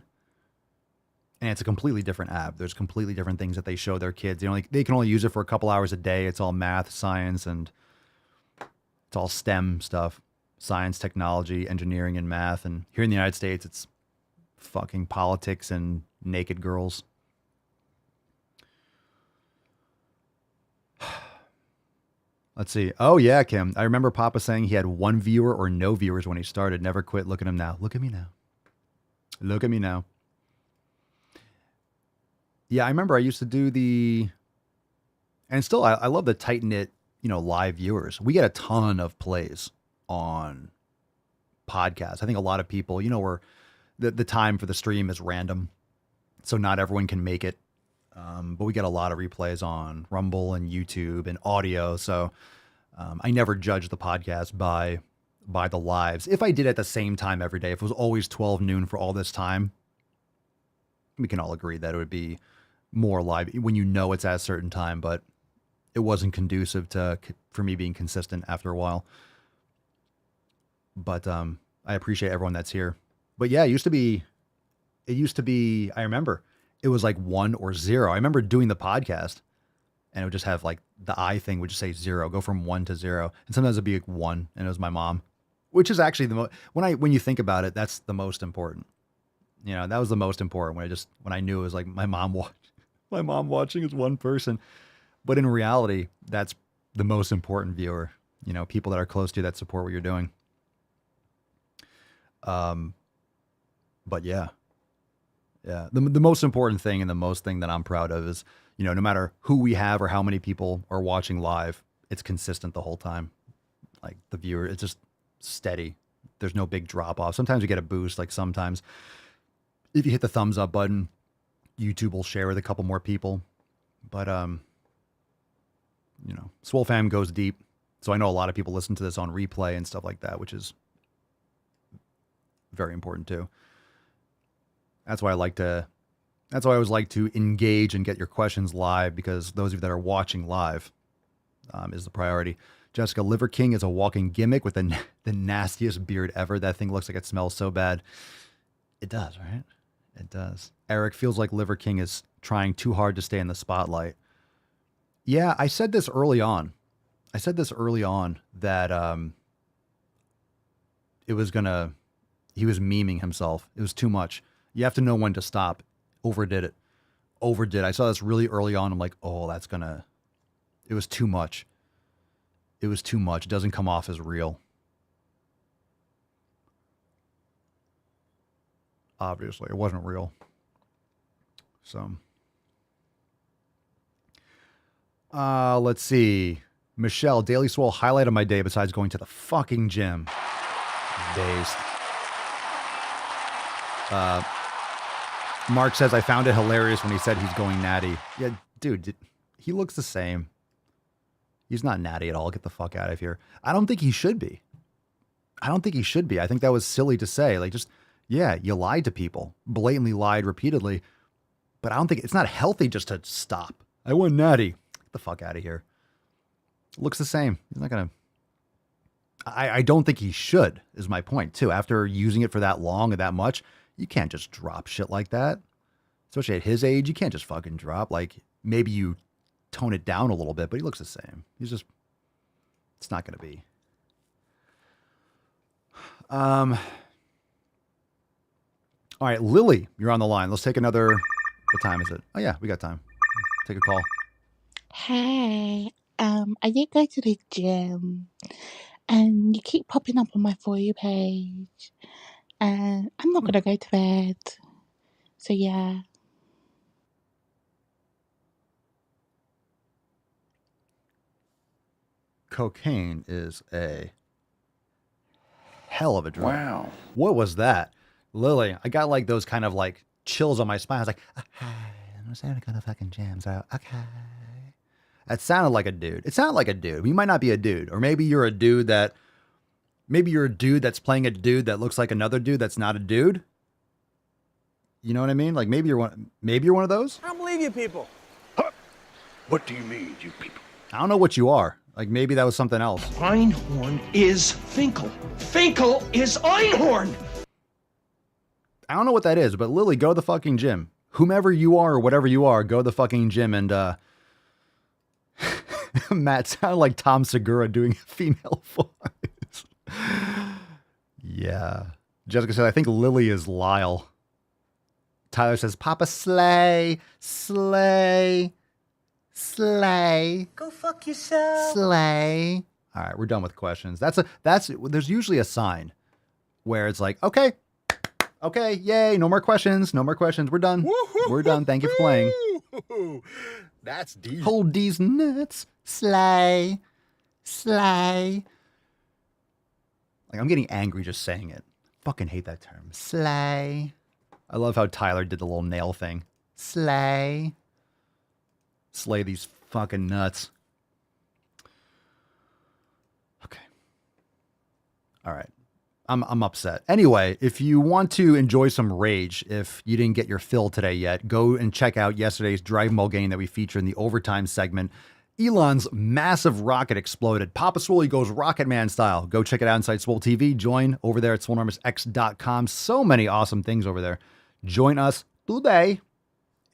And it's a completely different app. There's completely different things that they show their kids. They can only use it for a couple hours a day. It's all math, science, and it's all STEM stuff. Science, technology, engineering, and math. And here in the United States, it's fucking politics and naked girls. Let's see. Oh, yeah, Kim. I remember Papa saying he had one viewer or no viewers when he started. Never quit. Look at him now. Look at me now. Look at me now. Yeah, I remember I used to do the... And still, I love the tight-knit, live viewers. We get a ton of plays on podcasts. I think a lot of people, where the time for the stream is random. So not everyone can make it. But we get a lot of replays on Rumble and YouTube and audio. So I never judge the podcast by the lives. If I did at the same time every day, if it was always 12 noon for all this time, we can all agree that it would be more live when it's at a certain time. But it wasn't conducive for me being consistent after a while. But I appreciate everyone that's here. But yeah, it used to be, I remember it was like 1 or 0. I remember doing the podcast and it would just have like the I thing would just say 0, go from 1 to 0. And sometimes it'd be like 1 and it was my mom, which is actually the most, when you think about it, that's the most important. That was the most important when I knew it was like my mom watching is one person. But in reality, that's the most important viewer, people that are close to you that support what you're doing. But yeah. Yeah. The most important thing and the most thing that I'm proud of is, you know, no matter who we have or how many people are watching live, it's consistent the whole time. Like the viewer, it's just steady. There's no big drop off. Sometimes you get a boost. Like sometimes if you hit the thumbs up button, YouTube will share with a couple more people. But, you know, Swole Fam goes deep. So I know a lot of people listen to this on replay and stuff like that, which is very important too. That's why I always like to engage and get your questions live, because those of you that are watching live is the priority. Jessica, Liver King is a walking gimmick with the nastiest beard ever. That thing looks like it smells so bad. It does, right? It does. Eric feels like Liver King is trying too hard to stay in the spotlight. Yeah, I said this early on. That he was memeing himself. It was too much. You have to know when to stop. Overdid it. I saw this really early on. I'm like, oh, it was too much. It doesn't come off as real. Obviously, it wasn't real. So, let's see. Michelle, Daily Swole, highlight of my day besides going to the fucking gym. Dazed. Mark says, I found it hilarious when he said he's going natty. Yeah, dude, he looks the same. He's not natty at all. Get the fuck out of here. I don't think he should be. I think that was silly to say. Like, just, yeah, you lied to people. Blatantly lied repeatedly. But I don't think, it's not healthy just to stop. I went natty. Get the fuck out of here. Looks the same. He's not going to. I don't think he should, is my point, too. After using it for that long and that much, you can't just drop shit like that. Especially at his age, you can't just fucking drop. Like, maybe you tone it down a little bit, but he looks the same. It's not going to be. All right, Lily, you're on the line. Let's take another. What time is it? Oh, yeah, we got time. Take a call. Hey, I did go to the gym, and you keep popping up on my For You page, and I'm not gonna go to bed. So yeah. Cocaine is a hell of a drug. Wow. What was that? Lily, I got like those kind of like chills on my spine. I was like, okay, I'm just gonna go to fucking gym. So, okay. That sounded like a dude. It sounded like a dude. You might not be a dude. Or maybe you're a dude that's playing a dude that looks like another dude that's not a dude. You know what I mean? Like maybe you're one of those. I don't believe you people. Huh? What do you mean, you people? I don't know what you are. Like maybe that was something else. Einhorn is Finkel. Finkel is Einhorn. I don't know what that is, but Lily, go to the fucking gym. Whomever you are or whatever you are, go to the fucking gym and Matt sounded like Tom Segura doing a female voice. Yeah. Jessica said, I think Lily is Lyle. Tyler says, Papa Slay, Slay, Slay. Go fuck yourself. Slay. All right, we're done with questions. There's usually a sign where it's like, okay, yay, no more questions. We're done. We're done. Thank you for playing. That's deep. Hold these nuts. Slay. Slay. Like, I'm getting angry just saying it. Fucking hate that term. Slay. I love how Tyler did the little nail thing. Slay. Slay these fucking nuts. Okay. All right. I'm upset. Anyway, if you want to enjoy some rage, if you didn't get your fill today yet, go and check out yesterday's Dragon Ball game that we featured in the overtime segment. Elon's massive rocket exploded. Papa Swole goes Rocket Man style. Go check it out inside Swole TV. Join over there at swolenormousx.com. So many awesome things over there. Join us today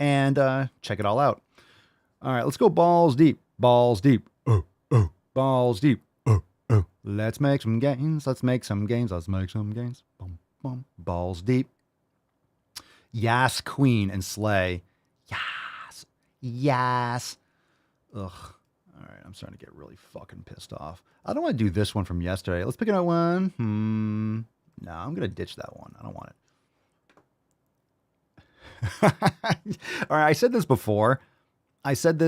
and check it all out. All right, let's go balls deep. Balls deep. Balls deep. Let's make some gains. Boom, boom. Balls deep. Yas, Queen, and Slay. Yas. Ugh. All right, I'm starting to get really fucking pissed off. I don't want to do this one from yesterday. Let's pick another one. No, I'm going to ditch that one. I don't want it. All right, I said this before. I feel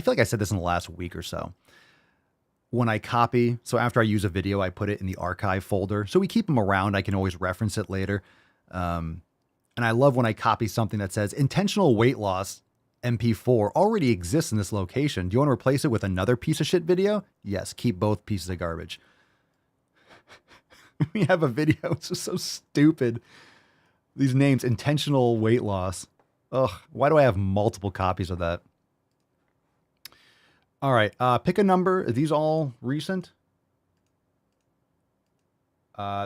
like I said this in the last week or so. When I copy, so after I use a video, I put it in the archive folder. So we keep them around. I can always reference it later. And I love when I copy something that says intentional weight loss MP4 already exists in this location. Do you want to replace it with another piece of shit video? Yes, keep both pieces of garbage. We have a video. It's just so stupid. These names, intentional weight loss. Ugh, why do I have multiple copies of that? All right, pick a number. Are these all recent?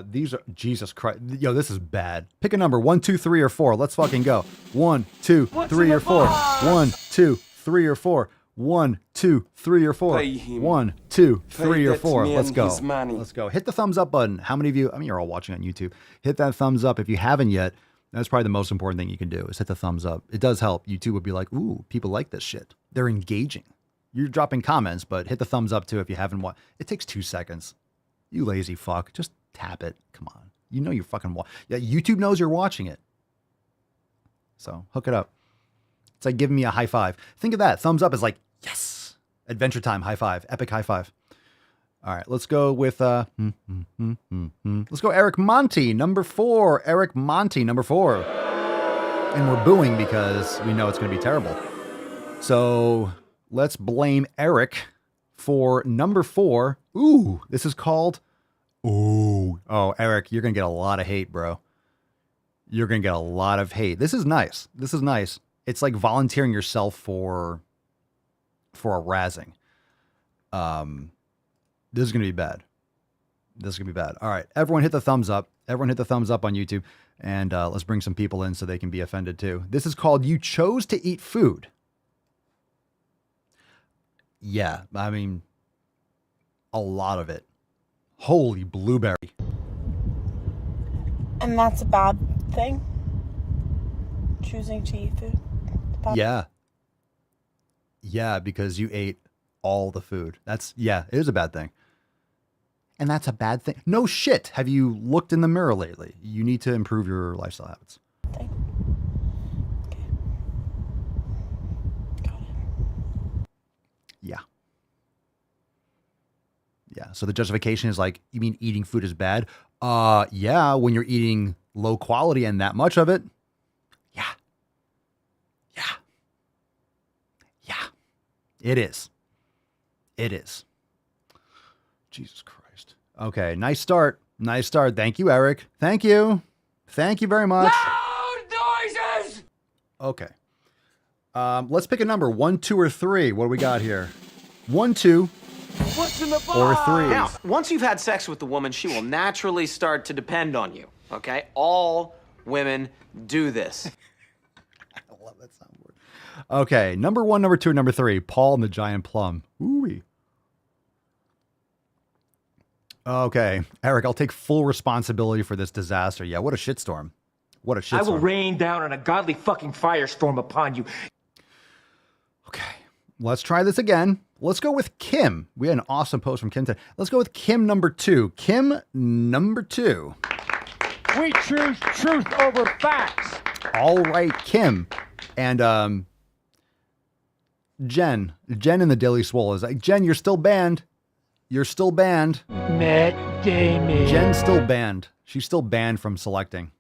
These are, Jesus Christ. Yo, this is bad. Pick a number, 1, 2, 3, or 4. Let's fucking go. 1, 2, 3, or 4. 1, 2, 3, or 4. 1, 2, 3, or 4. 1, 2, 3, or 4. Let's go. Let's go. Hit the thumbs up button. How many of you, I mean, you're all watching on YouTube. Hit that thumbs up. If you haven't yet, that's probably the most important thing you can do is hit the thumbs up. It does help. YouTube would be like, ooh, people like this shit. They're engaging. You're dropping comments, but hit the thumbs up too if you haven't watched. It takes 2 seconds. You lazy fuck. Just tap it. Come on. You know you're fucking yeah, YouTube knows you're watching it. So hook it up. It's like giving me a high five. Think of that. Thumbs up is like, yes. Adventure time, high five. Epic high five. All right, let's go with let's go Eric Monty, number 4. Eric Monty, number 4. And we're booing because we know it's going to be terrible. So let's blame Eric for number 4. Ooh, this is called. Ooh. Oh, Eric, you're going to get a lot of hate, bro. You're going to get a lot of hate. This is nice. This is nice. It's like volunteering yourself for a razzing. This is going to be bad. This is going to be bad. All right. Everyone hit the thumbs up. Everyone hit the thumbs up on YouTube. And let's bring some people in so they can be offended too. This is called You Chose to Eat Food. Yeah. I mean, a lot of it. Holy blueberry. And that's a bad thing? Choosing to eat food? Yeah. Yeah, because you ate all the food. Yeah, it is a bad thing. And that's a bad thing. No shit. Have you looked in the mirror lately? You need to improve your lifestyle habits. Okay. Got it. Yeah. Yeah. So the justification is like, you mean eating food is bad? Yeah, when you're eating low quality and that much of it. Yeah. Yeah. Yeah. It is. It is. Jesus Christ. Okay, nice start. Nice start. Thank you, Eric. Thank you. Thank you very much. Loud noises! Okay. Let's pick a number. 1, 2, or 3. What do we got here? 1, 2, What's in the box? or 3. Now, once you've had sex with the woman, she will naturally start to depend on you, okay? All women do this. I love that soundboard. Okay, number 1, number 2, number 3. Paul and the Giant Plum. Ooh-wee. Okay, Eric, I'll take full responsibility for this disaster. Yeah, what a shitstorm. What a shitstorm. I will rain down an ungodly fucking firestorm upon you. Okay, let's try this again. Let's go with Kim. We had an awesome post from Kim today. Let's go with Kim number 2. Kim number 2. We choose truth over facts. All right, Kim. And Jen in the Daily Swole is like, Jen, you're still banned. You're still banned. Matt Damon. Jen's still banned. She's still banned from selecting.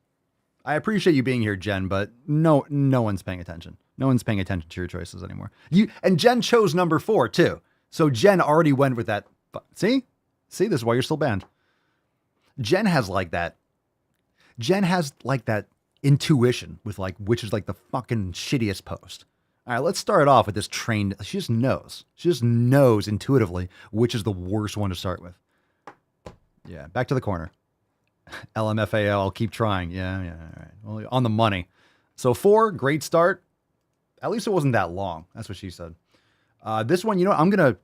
I appreciate you being here, Jen, but no one's paying attention. No one's paying attention to your choices anymore. And Jen chose number 4 too. So Jen already went with that. See, this is why you're still banned. Jen has like that intuition with like, which is like the fucking shittiest post. All right, let's start off with this trained. She just knows. She just knows intuitively which is the worst one to start with. Yeah, back to the corner. LMFAO, I'll keep trying. Yeah, all right. Well, on the money. So 4, great start. At least it wasn't that long. That's what she said. This one, you know, I'm gonna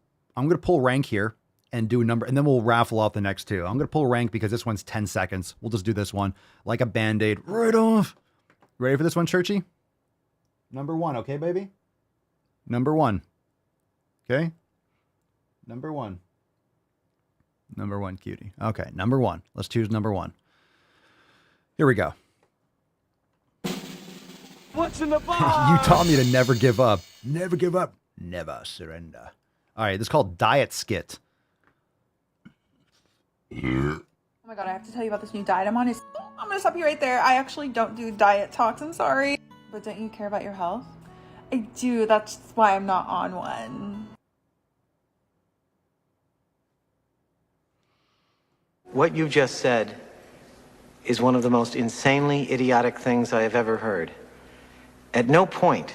pull rank here and do a number, and then we'll raffle off the next 2. I'm gonna pull rank because this one's 10 seconds. We'll just do this one like a band-aid right off. Ready for this one, Churchy? Number 1, okay, baby? Number 1. Okay? Number 1. Number 1, cutie. Okay, number 1. Let's choose number 1. Here we go. What's in the You box? taught me to never give up. Never give up. Never surrender. All right, this is called Diet Skit. Oh my god, I have to tell you about this new diet I'm on. I'm gonna stop you right there. I actually don't do diet talks, I'm sorry. But don't you care about your health? I do, that's why I'm not on one. What you just said is one of the most insanely idiotic things I have ever heard. At no point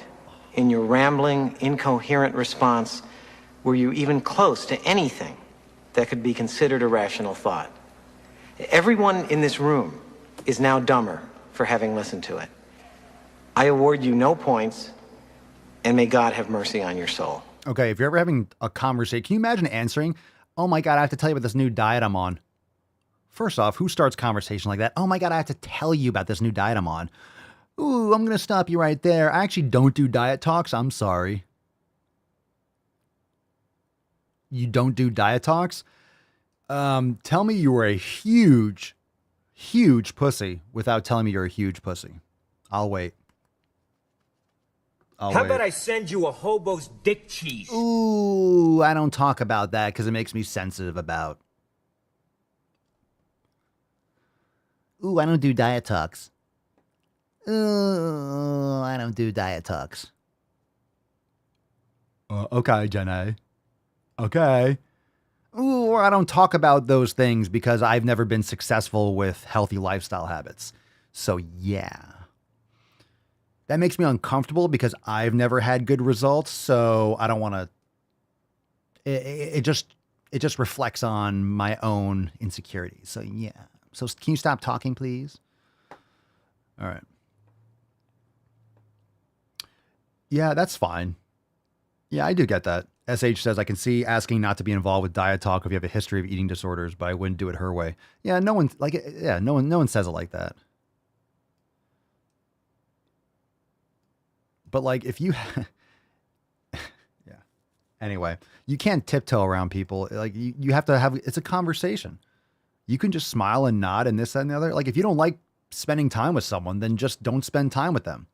in your rambling, incoherent response were you even close to anything that could be considered a rational thought. Everyone in this room is now dumber for having listened to it. I award you no points, and may God have mercy on your soul. Okay, if you're ever having a conversation, can you imagine answering, oh my God, I have to tell you about this new diet I'm on? First off, who starts conversation like that? Oh my God, I have to tell you about this new diet I'm on. Ooh, I'm going to stop you right there. I actually don't do diet talks. I'm sorry. You don't do diet talks? Tell me you were a huge pussy without telling me you're a huge pussy. I'll wait. How about I send you a hobo's dick cheese? Ooh, I don't talk about that because it makes me sensitive about. Ooh, I don't do diet talks. Ooh, I don't do diet talks. Okay, Jenna. Okay. Ooh, I don't talk about those things because I've never been successful with healthy lifestyle habits. So yeah. That makes me uncomfortable because I've never had good results, so I don't want to. It just reflects on my own insecurities. So yeah. So can you stop talking, please? All right. Yeah, that's fine. Yeah, I do get that. SH says, I can see asking not to be involved with diet talk if you have a history of eating disorders, but I wouldn't do it her way. Yeah, no one says it like that. But like if you yeah. Anyway, you can't tiptoe around people. Like you have to have it's a conversation. You can just smile and nod and this, that, and the other. Like if you don't like spending time with someone, then just don't spend time with them.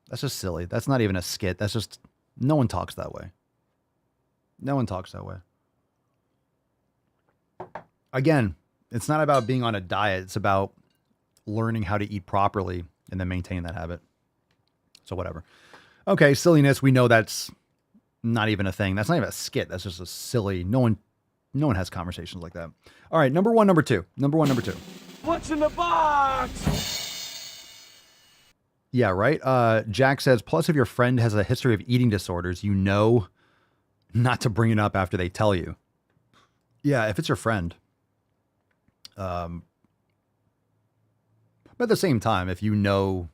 That's just silly. That's not even a skit. That's just no one talks that way. No one talks that way. Again, it's not about being on a diet. It's about learning how to eat properly and then maintain that habit. So whatever. Okay, silliness. We know that's not even a thing. That's not even a skit. That's just a silly. No one has conversations like that. All right, number one, number two. What's in the box? Yeah, right. Jack says, plus if your friend has a history of eating disorders, you know not to bring it up after they tell you. Yeah, if it's your friend. But at the same time, if you know,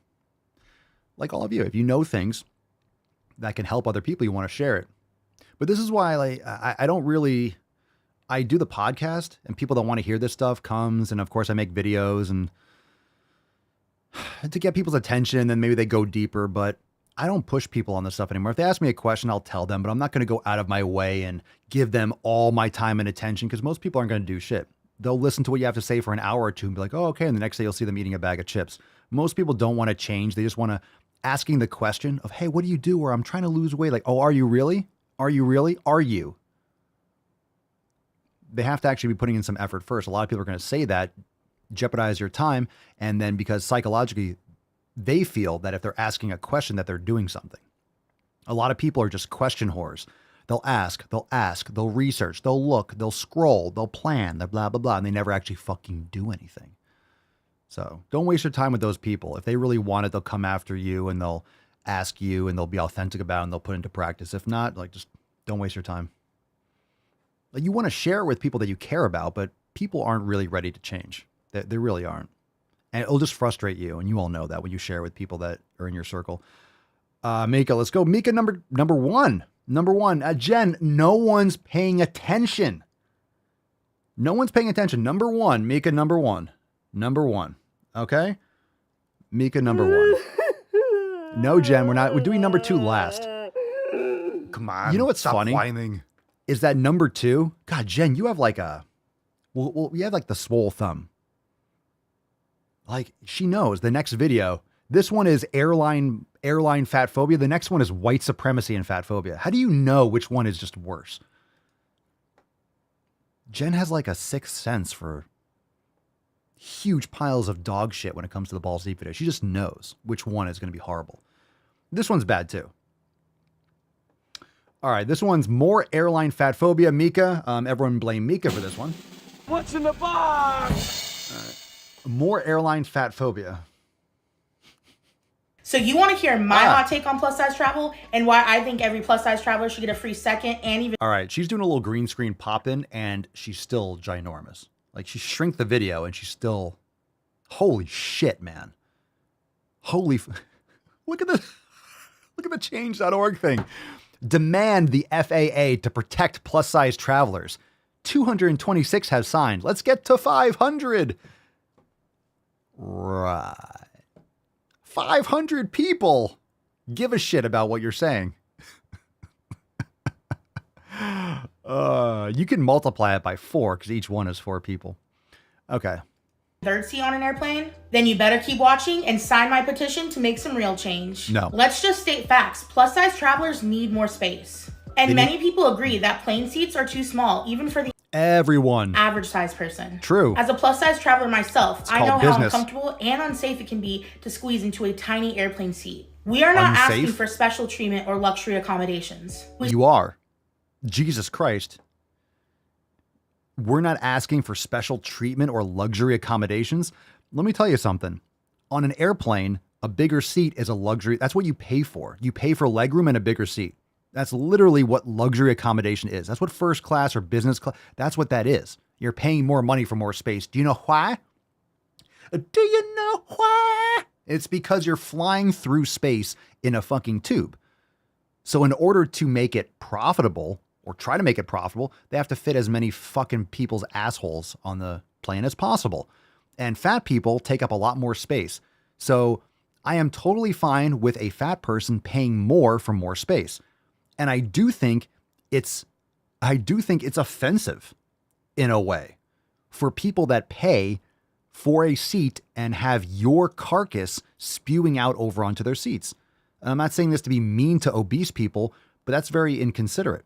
like all of you, if you know things that can help other people, you want to share it. But this is why I don't really, I do the podcast and people that want to hear this stuff comes. And of course I make videos and to get people's attention, then maybe they go deeper, but I don't push people on this stuff anymore. If they ask me a question, I'll tell them, but I'm not going to go out of my way and give them all my time and attention because most people aren't going to do shit. They'll listen to what you have to say for an hour or two and be like, oh, okay. And the next day you'll see them eating a bag of chips. Most people don't want to change. They just want to asking the question of, hey, what do you do? Or I'm trying to lose weight. Like, oh, are you really? Are you really? Are you? They have to actually be putting in some effort first. A lot of people are going to say that, jeopardize your time. And then because psychologically they feel that if they're asking a question that they're doing something. A lot of people are just question whores. They'll ask, they'll research, they'll look, they'll scroll, they'll plan, they'll blah, blah, blah. And they never actually fucking do anything. So don't waste your time with those people. If they really want it, they'll come after you and they'll ask you and they'll be authentic about it and they'll put it into practice. If not, like, just don't waste your time. Like, you want to share it with people that you care about, but people aren't really ready to change. They really aren't. And it'll just frustrate you. And you all know that when you share with people that are in your circle. Mika, let's go. Mika, number one. Jen, no one's paying attention. No one's paying attention. Number one, Mika, number one. Okay? Mika, number one. No, Jen, we're doing number two last. Come on. You know what's stop funny? Whining. Is that number two? God, Jen, you have like you have like the swole thumb. Like, she knows the next video, This one is airline fat phobia. The next one is white supremacy and fat phobia. How do you know which one is just worse? Jen has like a sixth sense for huge piles of dog shit when it comes to the balls deep video. She just knows which one is going to be horrible. This one's bad too. All right, this one's more airline fat phobia. Mika, everyone blame Mika for this one. What's in the box? All right. More airline fat phobia. So you want to hear my hot take on plus size travel and why I think every plus size traveler should get a free second and even... All right, she's doing a little green screen pop in and she's still ginormous. Like she shrinked the video and she's still, holy shit, man. Look at the change.org thing. Demand the FAA to protect plus size travelers. 226 have signed. Let's get to 500. Right. 500 people give a shit about what you're saying. You can multiply it by 4 because each one is 4 people. Okay. Third seat on an airplane, then you better keep watching and sign my petition to make some real change. No. Let's just state facts. Plus size travelers need more space. And many people agree that plane seats are too small, even for the everyone average size person. True. As a plus size traveler myself, I know business. how uncomfortable and unsafe it can be to squeeze into a tiny airplane seat. We are not asking for special treatment or luxury accommodations. You are. Jesus Christ. We're not asking for special treatment or luxury accommodations. Let me tell you something. On an airplane, a bigger seat is a luxury. That's what you pay for. You pay for legroom and a bigger seat. That's literally what luxury accommodation is. That's what first class or business class, that's what that is. You're paying more money for more space. Do you know why? Do you know why? It's because you're flying through space in a fucking tube. So in order to make it profitable, or try to make it profitable, they have to fit as many fucking people's assholes on the plane as possible. And fat people take up a lot more space. So I am totally fine with a fat person paying more for more space. And I do think it's offensive in a way for people that pay for a seat and have your carcass spewing out over onto their seats. I'm not saying this to be mean to obese people, but that's very inconsiderate.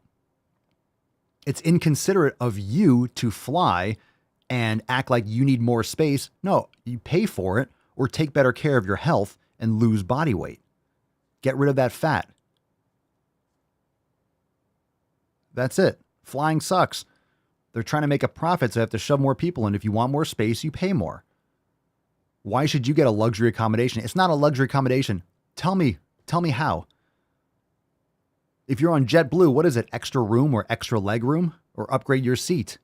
It's inconsiderate of you to fly and act like you need more space. No, you pay for it or take better care of your health and lose body weight. Get rid of that fat. That's it. Flying sucks. They're trying to make a profit, so they have to shove more people in. If you want more space, you pay more. Why should you get a luxury accommodation? It's not a luxury accommodation. Tell me how. If you're on JetBlue, what is it? Extra room or extra leg room or upgrade your seat?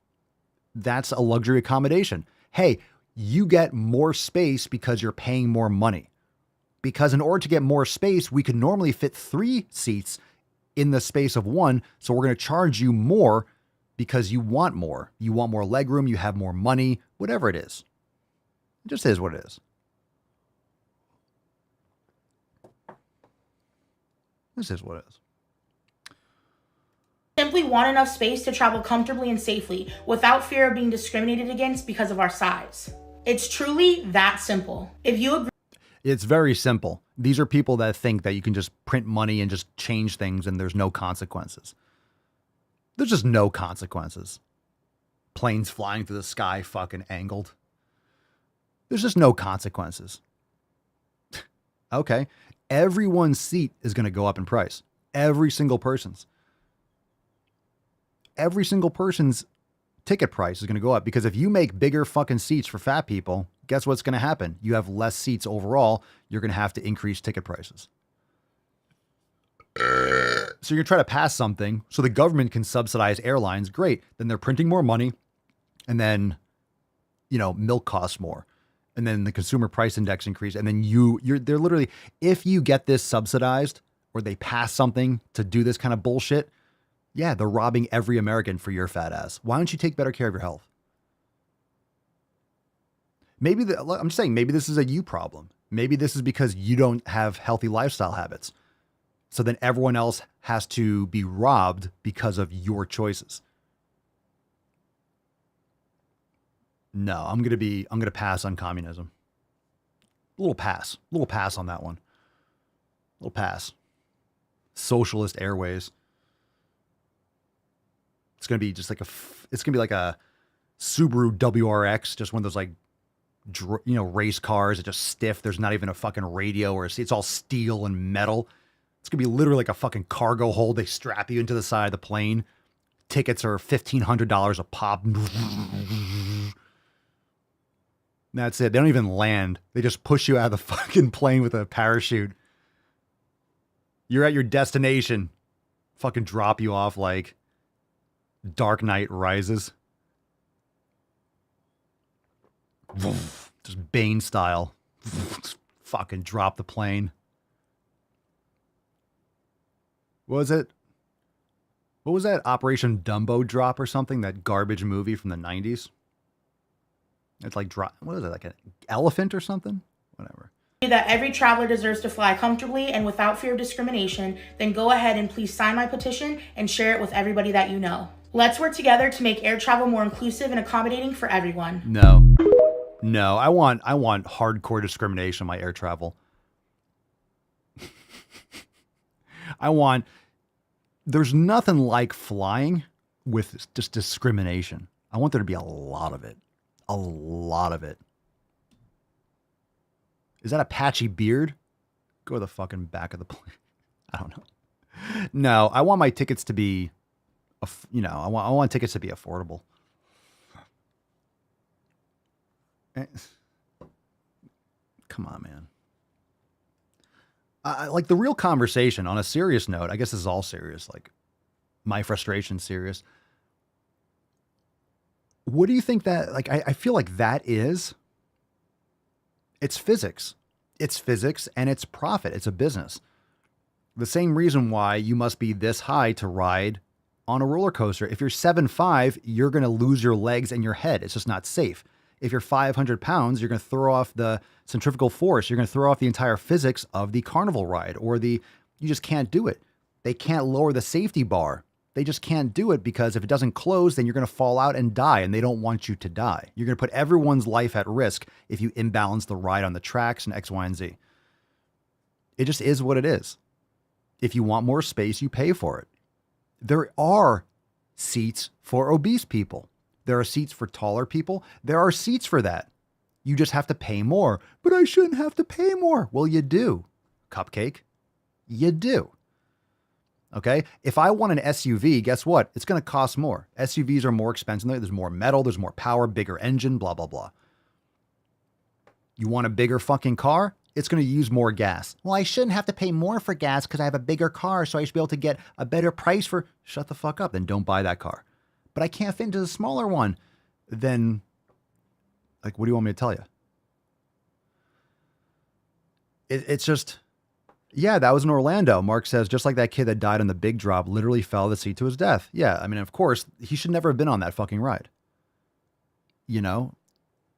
That's a luxury accommodation. Hey, you get more space because you're paying more money. Because in order to get more space, we could normally fit 3 seats in the space of 1. So we're going to charge you more because you want more. You want more leg room. You have more money, whatever it is. It just is what it is. This is what it is. Simply want enough space to travel comfortably and safely without fear of being discriminated against because of our size. It's truly that simple. If you agree, it's very simple. These are people that think that you can just print money and just change things and there's no consequences. There's just no consequences. Planes flying through the sky fucking angled. There's just no consequences. Okay. Everyone's seat is going to go up in price. Every single person's. Every single person's ticket price is going to go up because if you make bigger fucking seats for fat people, guess what's going to happen? You have less seats overall. You're going to have to increase ticket prices. So you're going to try to pass something so the government can subsidize airlines. Great. Then they're printing more money and then, milk costs more. And then the consumer price index increase. And then they're literally, if you get this subsidized or they pass something to do this kind of bullshit, yeah, they're robbing every American for your fat ass. Why don't you take better care of your health? I'm just saying, maybe this is a you problem. Maybe this is because you don't have healthy lifestyle habits. So then everyone else has to be robbed because of your choices. No, I'm going to pass on communism. Little pass. Little pass on that one. Little pass. Socialist Airways. It's going to be just like it's going to be like a Subaru WRX, just one of those like, race cars that just stiff. There's not even a fucking radio or it's all steel and metal. It's going to be literally like a fucking cargo hold. They strap you into the side of the plane. Tickets are $1,500 a pop. That's it. They don't even land. They just push you out of the fucking plane with a parachute. You're at your destination. Fucking drop you off like Dark Knight Rises. Just Bane style. Just fucking drop the plane. What was it? What was that? Operation Dumbo Drop or something? That garbage movie from the 90s? It's like drop. What is it? Like an elephant or something? Whatever. That every traveler deserves to fly comfortably and without fear of discrimination, then go ahead and please sign my petition and share it with everybody that you know. Let's work together to make air travel more inclusive and accommodating for everyone. No, I want hardcore discrimination in my air travel. There's nothing like flying with just discrimination. I want there to be a lot of it. A lot of it. Is that a patchy beard? Go to the fucking back of the plane. I don't know. No, I want my tickets to be, I want tickets to be affordable. Come on, man. Like the real conversation on a serious note, I guess this is all serious, like my frustration's serious. What do you think that, like, I feel like that is, it's physics. It's physics and it's profit. It's a business. The same reason why you must be this high to ride on a roller coaster. If you're 7'5", you're going to lose your legs and your head. It's just not safe. If you're 500 pounds, you're going to throw off the centrifugal force. You're going to throw off the entire physics of the carnival ride, you just can't do it. They can't lower the safety bar. They just can't do it because if it doesn't close, then you're going to fall out and die, and they don't want you to die. You're going to put everyone's life at risk if you imbalance the ride on the tracks and X, Y, and Z. It just is what it is. If you want more space, you pay for it. There are seats for obese people. There are seats for taller people. There are seats for that. You just have to pay more. But I shouldn't have to pay more. Well, you do. Cupcake. You do. Okay? If I want an SUV, guess what? It's going to cost more. SUVs are more expensive. There's more metal. There's more power, bigger engine, blah, blah, blah. You want a bigger fucking car? It's going to use more gas. Well, I shouldn't have to pay more for gas because I have a bigger car, so I should be able to get a better price for... Shut the fuck up. Then don't buy that car. But I can't fit into the smaller one. Then, like, what do you want me to tell you? It's just... Yeah, that was in Orlando. Mark says, just like that kid that died on the big drop, literally fell the seat to his death. Yeah, I mean, of course, he should never have been on that fucking ride. You know?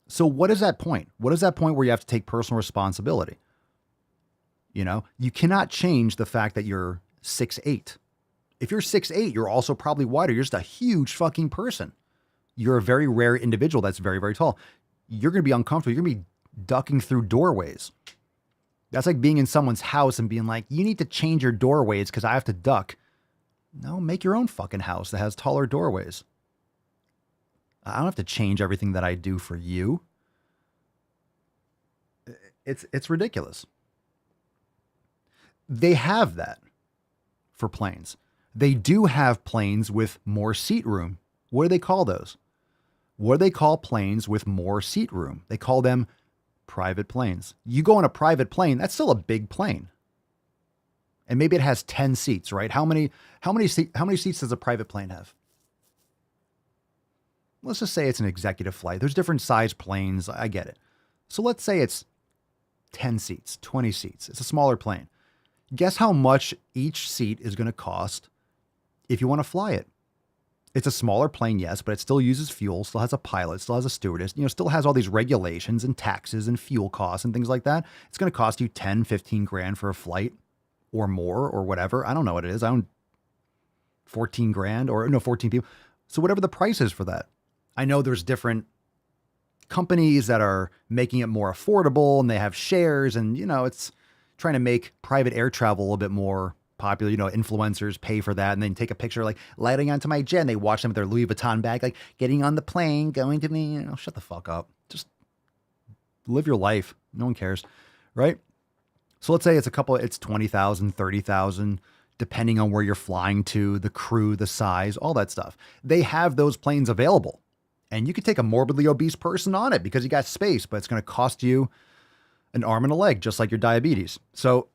So what is that point? What is that point where you have to take personal responsibility? You know? You cannot change the fact that you're 6'8". If you're 6'8", you're also probably wider. You're just a huge fucking person. You're a very rare individual that's very, very tall. You're going to be uncomfortable. You're going to be ducking through doorways. That's like being in someone's house and being like, you need to change your doorways because I have to duck. No, make your own fucking house that has taller doorways. I don't have to change everything that I do for you. It's ridiculous. They have that for planes. They do have planes with more seat room. What do they call those? What do they call planes with more seat room? They call them private planes. You go on a private plane, that's still a big plane. And maybe it has 10 seats, right? How many seats does a private plane have? Let's just say it's an executive flight. There's different size planes. I get it. So let's say it's 10 seats, 20 seats. It's a smaller plane. Guess how much each seat is going to cost if you want to fly it? It's a smaller plane, yes, but it still uses fuel, still has a pilot, still has a stewardess, still has all these regulations and taxes and fuel costs and things like that. It's going to cost you 10, 15 grand for a flight or more or whatever. I don't know what it is. 14 grand or no, 14 people. So whatever the price is for that. I know there's different companies that are making it more affordable, and they have shares, and, you know, it's trying to make private air travel a little bit more popular. You know, influencers pay for that and then take a picture like lighting onto my jet, and they watch them with their Louis Vuitton bag, like getting on the plane, going to me, you know, shut the fuck up. Just live your life. No one cares. Right? So let's say it's 20,000, 30,000, depending on where you're flying to, the crew, the size, all that stuff. They have those planes available, and you could take a morbidly obese person on it because you got space, but it's going to cost you an arm and a leg, just like your diabetes. So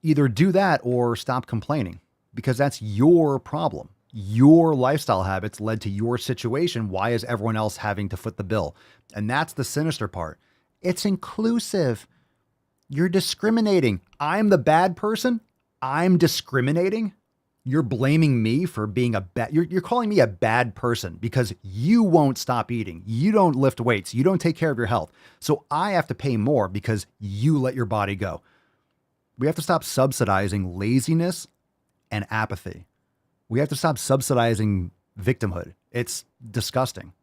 either do that or stop complaining, because that's your problem. Your lifestyle habits led to your situation. Why is everyone else having to foot the bill? And that's the sinister part. It's inclusive. You're discriminating. I'm the bad person. I'm discriminating. You're blaming me for being you're calling me a bad person because you won't stop eating. You don't lift weights. You don't take care of your health. So I have to pay more because you let your body go. We have to stop subsidizing laziness and apathy. We have to stop subsidizing victimhood. It's disgusting.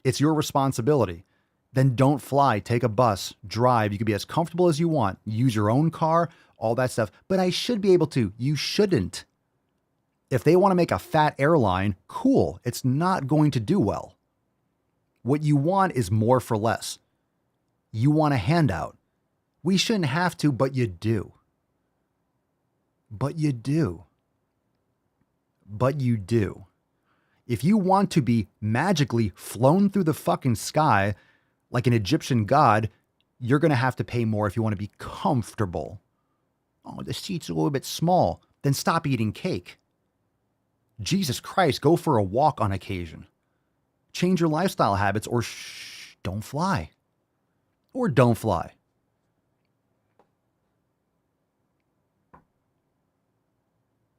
It's your responsibility. Then don't fly, take a bus, drive. You can be as comfortable as you want. Use your own car, all that stuff. But I should be able to. You shouldn't. If they want to make a fat airline, cool. It's not going to do well. What you want is more for less. You want a handout. We shouldn't have to, but you do. But you do. But you do. If you want to be magically flown through the fucking sky like an Egyptian god, you're going to have to pay more if you want to be comfortable. Oh, the seat's a little bit small. Then stop eating cake. Jesus Christ, go for a walk on occasion. Change your lifestyle habits, or don't fly. Or don't fly.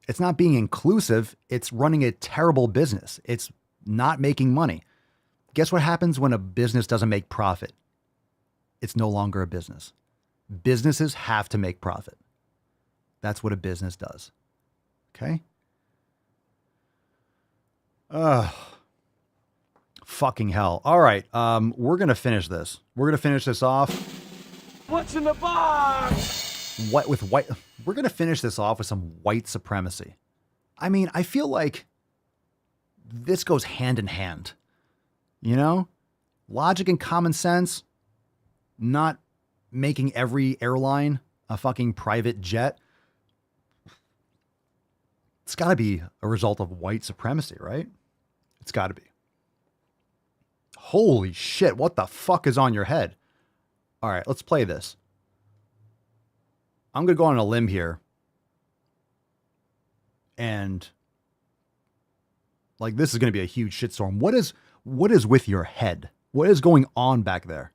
It's not being inclusive. It's running a terrible business. It's not making money. Guess what happens when a business doesn't make profit? It's no longer a business. Businesses have to make profit. That's what a business does. Okay? Fucking hell. All right. We're going to finish this. We're going to finish this off. What's in the box? We're going to finish this off with some white supremacy. I mean, I feel like this goes hand in hand. You know, logic and common sense, not making every airline a fucking private jet. It's got to be a result of white supremacy, right? It's got to be. Holy shit, what the fuck is on your head? All right, let's play this. I'm going to go on a limb here. And like, this is going to be a huge shitstorm. What is with your head? What is going on back there?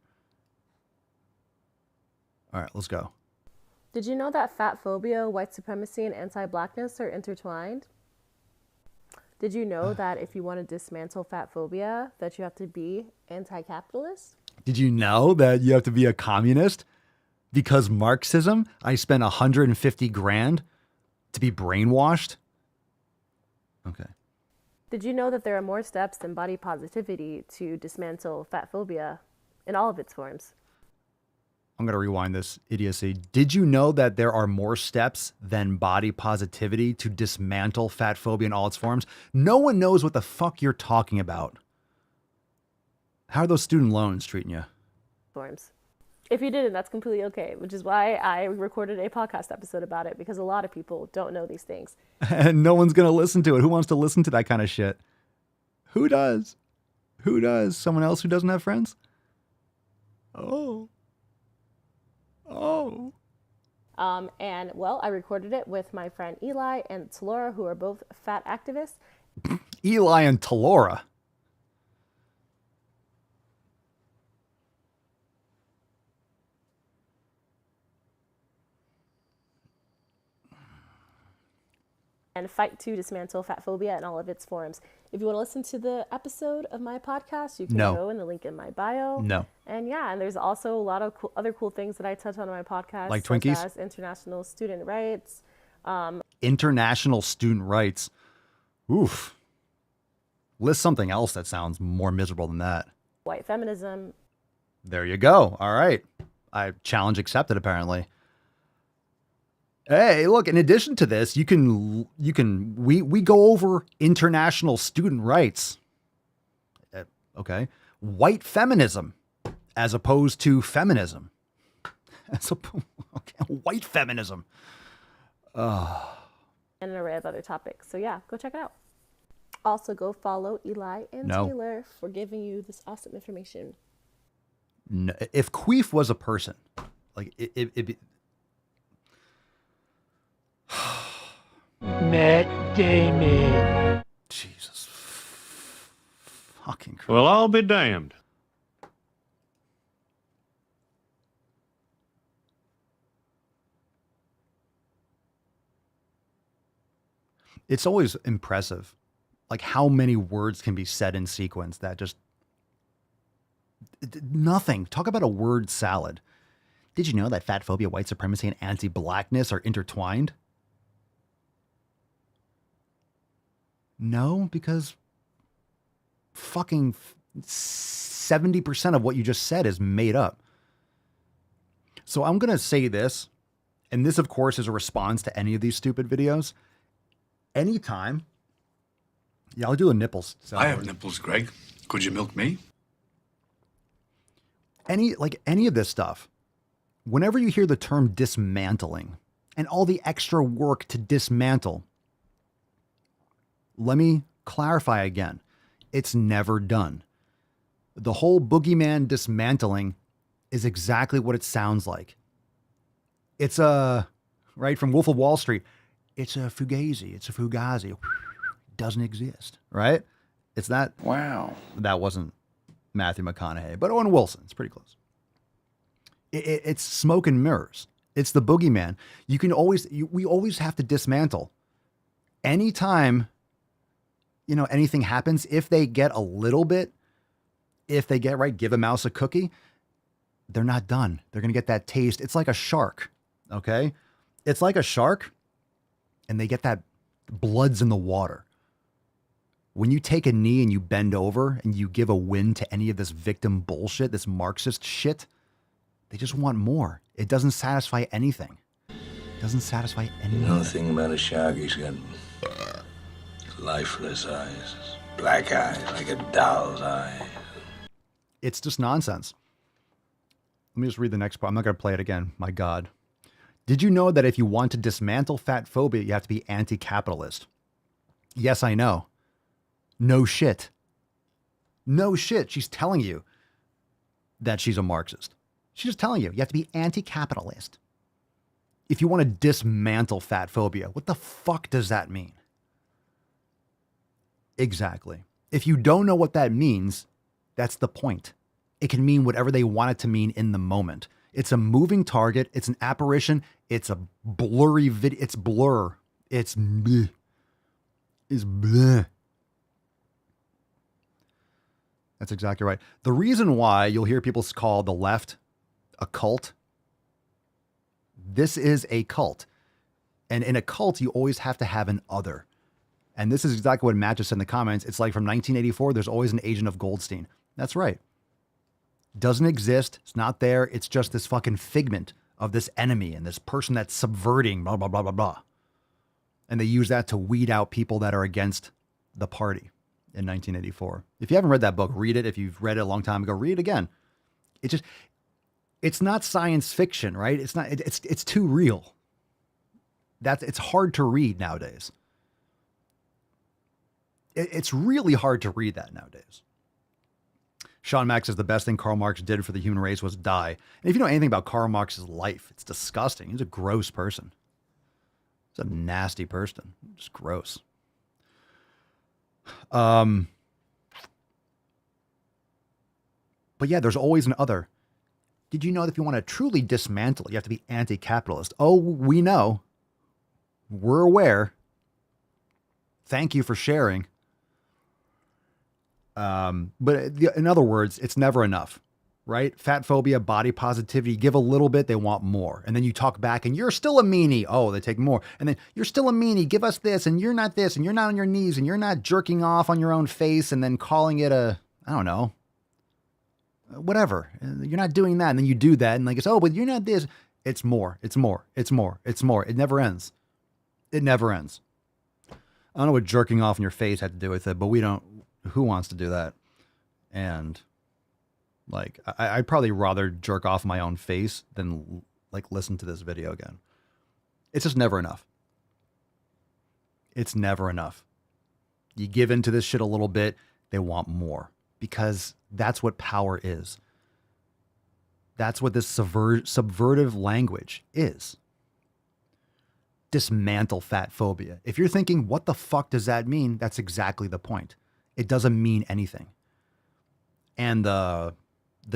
All right, let's go. Did you know that fatphobia, white supremacy, and anti-blackness are intertwined? Did you know that if you want to dismantle fatphobia, that you have to be anti-capitalist? Did you know that you have to be a communist? Because Marxism, I spent 150 grand to be brainwashed? Okay. Did you know that there are more steps than body positivity to dismantle fatphobia in all of its forms? I'm going to rewind this idiocy. Did you know that there are more steps than body positivity to dismantle fatphobia in all its forms? No one knows what the fuck you're talking about. How are those student loans treating you? Forms. If you didn't, that's completely okay, which is why I recorded a podcast episode about it, because a lot of people don't know these things. And no one's going to listen to it. Who wants to listen to that kind of shit? Who does? Who does? Someone else who doesn't have friends? Oh. And, well, I recorded it with my friend Eli and Talora, who are both fat activists. Eli and Talora. And fight to dismantle fatphobia in all of its forms. If you want to listen to the episode of my podcast, you can go in the link in my bio. No. And yeah, and there's also a lot of other cool things that I touch on in my podcast. Like Twinkies? Such as international student rights. International student rights. Oof. List something else that sounds more miserable than that. white feminism. There you go. All right. Challenge accepted, apparently. Hey, look, in addition to this, we go over international student rights. Okay. White feminism as opposed to feminism. White feminism. And an array of other topics. So yeah, go check it out. Also, go follow Eli and Taylor for giving you this awesome information. No, if queef was a person, like it'd be... Matt Damon. Jesus fucking Christ. Well, I'll be damned. It's always impressive, like how many words can be said in sequence that just nothing. Talk about a word salad. Did you know that fatphobia, white supremacy, and anti-blackness are intertwined? No, because fucking 70% of what you just said is made up. So I'm going to say this, and this, of course, is a response to any of these stupid videos. Anytime. Yeah, I'll do a nipples. I have nipples, Greg. Could you milk me? Any of this stuff, whenever you hear the term dismantling and all the extra work to dismantle, let me clarify again. It's never done. The whole boogeyman dismantling is exactly what it sounds like. It's right from Wolf of Wall Street. It's a fugazi. It's a fugazi. Doesn't exist, right? It's not. Wow. That wasn't Matthew McConaughey, but Owen Wilson. It's pretty close. It's smoke and mirrors. It's the boogeyman. We always have to dismantle. Anytime, anything happens, if they get a little bit, give a mouse a cookie, they're not done. They're going to get that taste. It's like a shark, okay? It's like a shark, and they get that blood's in the water. When you take a knee and you bend over and you give a win to any of this victim bullshit, this Marxist shit, they just want more. It doesn't satisfy anything. It doesn't satisfy anything. You know the thing about a shark, he's got lifeless eyes, black eyes, like a doll's eyes. It's just nonsense. Let me just read the next part. I'm not going to play it again. My God. Did you know that if you want to dismantle fatphobia, you have to be anti-capitalist? Yes, I know. No shit. No shit. She's telling you that she's a Marxist. She's just telling you have to be anti-capitalist. If you want to dismantle fatphobia, what the fuck does that mean? Exactly. If you don't know what that means, that's the point. It can mean whatever they want it to mean in the moment. It's a moving target. It's an apparition. It's a blurry video. It's blur. It's bleh. It's bleh. That's exactly right. The reason why you'll hear people call the left a cult, this is a cult. And in a cult, you always have to have an other. And this is exactly what Matt just said in the comments. It's like from 1984, there's always an agent of Goldstein. That's right. Doesn't exist. It's not there. It's just this fucking figment of this enemy and this person that's subverting, blah, blah, blah, blah, blah. And they use that to weed out people that are against the party in 1984. If you haven't read that book, read it. If you've read it a long time ago, read it again. It's not science fiction, right? It's too real. It's hard to read nowadays. It's really hard to read that nowadays. Sean Mack says the best thing Karl Marx did for the human race was die. And if you know anything about Karl Marx's life, it's disgusting. He's a gross person. He's a nasty person. Just gross. But yeah, there's always an other. Did you know that if you want to truly dismantle it, you have to be anti-capitalist? Oh, we know. We're aware. Thank you for sharing. But in other words, it's never enough, right? Fatphobia, body positivity, give a little bit, they want more. And then you talk back and you're still a meanie. Oh, they take more. And then you're still a meanie. Give us this. And you're not this. And you're not on your knees. And you're not jerking off on your own face and then calling it I don't know, Whatever. You're not doing that. And then you do that. And like, it's, oh, but you're not this. It's more. It's more. It's more. It's more. It never ends. It never ends. I don't know what jerking off in your face had to do with it, but we don't. Who wants to do that? And like, I'd probably rather jerk off my own face than like listen to this video again. It's just never enough. It's never enough. You give into this shit a little bit, they want more because that's what power is. That's what this subvertive language is. Dismantle fat phobia. If you're thinking, what the fuck does that mean? That's exactly the point. It doesn't mean anything. And the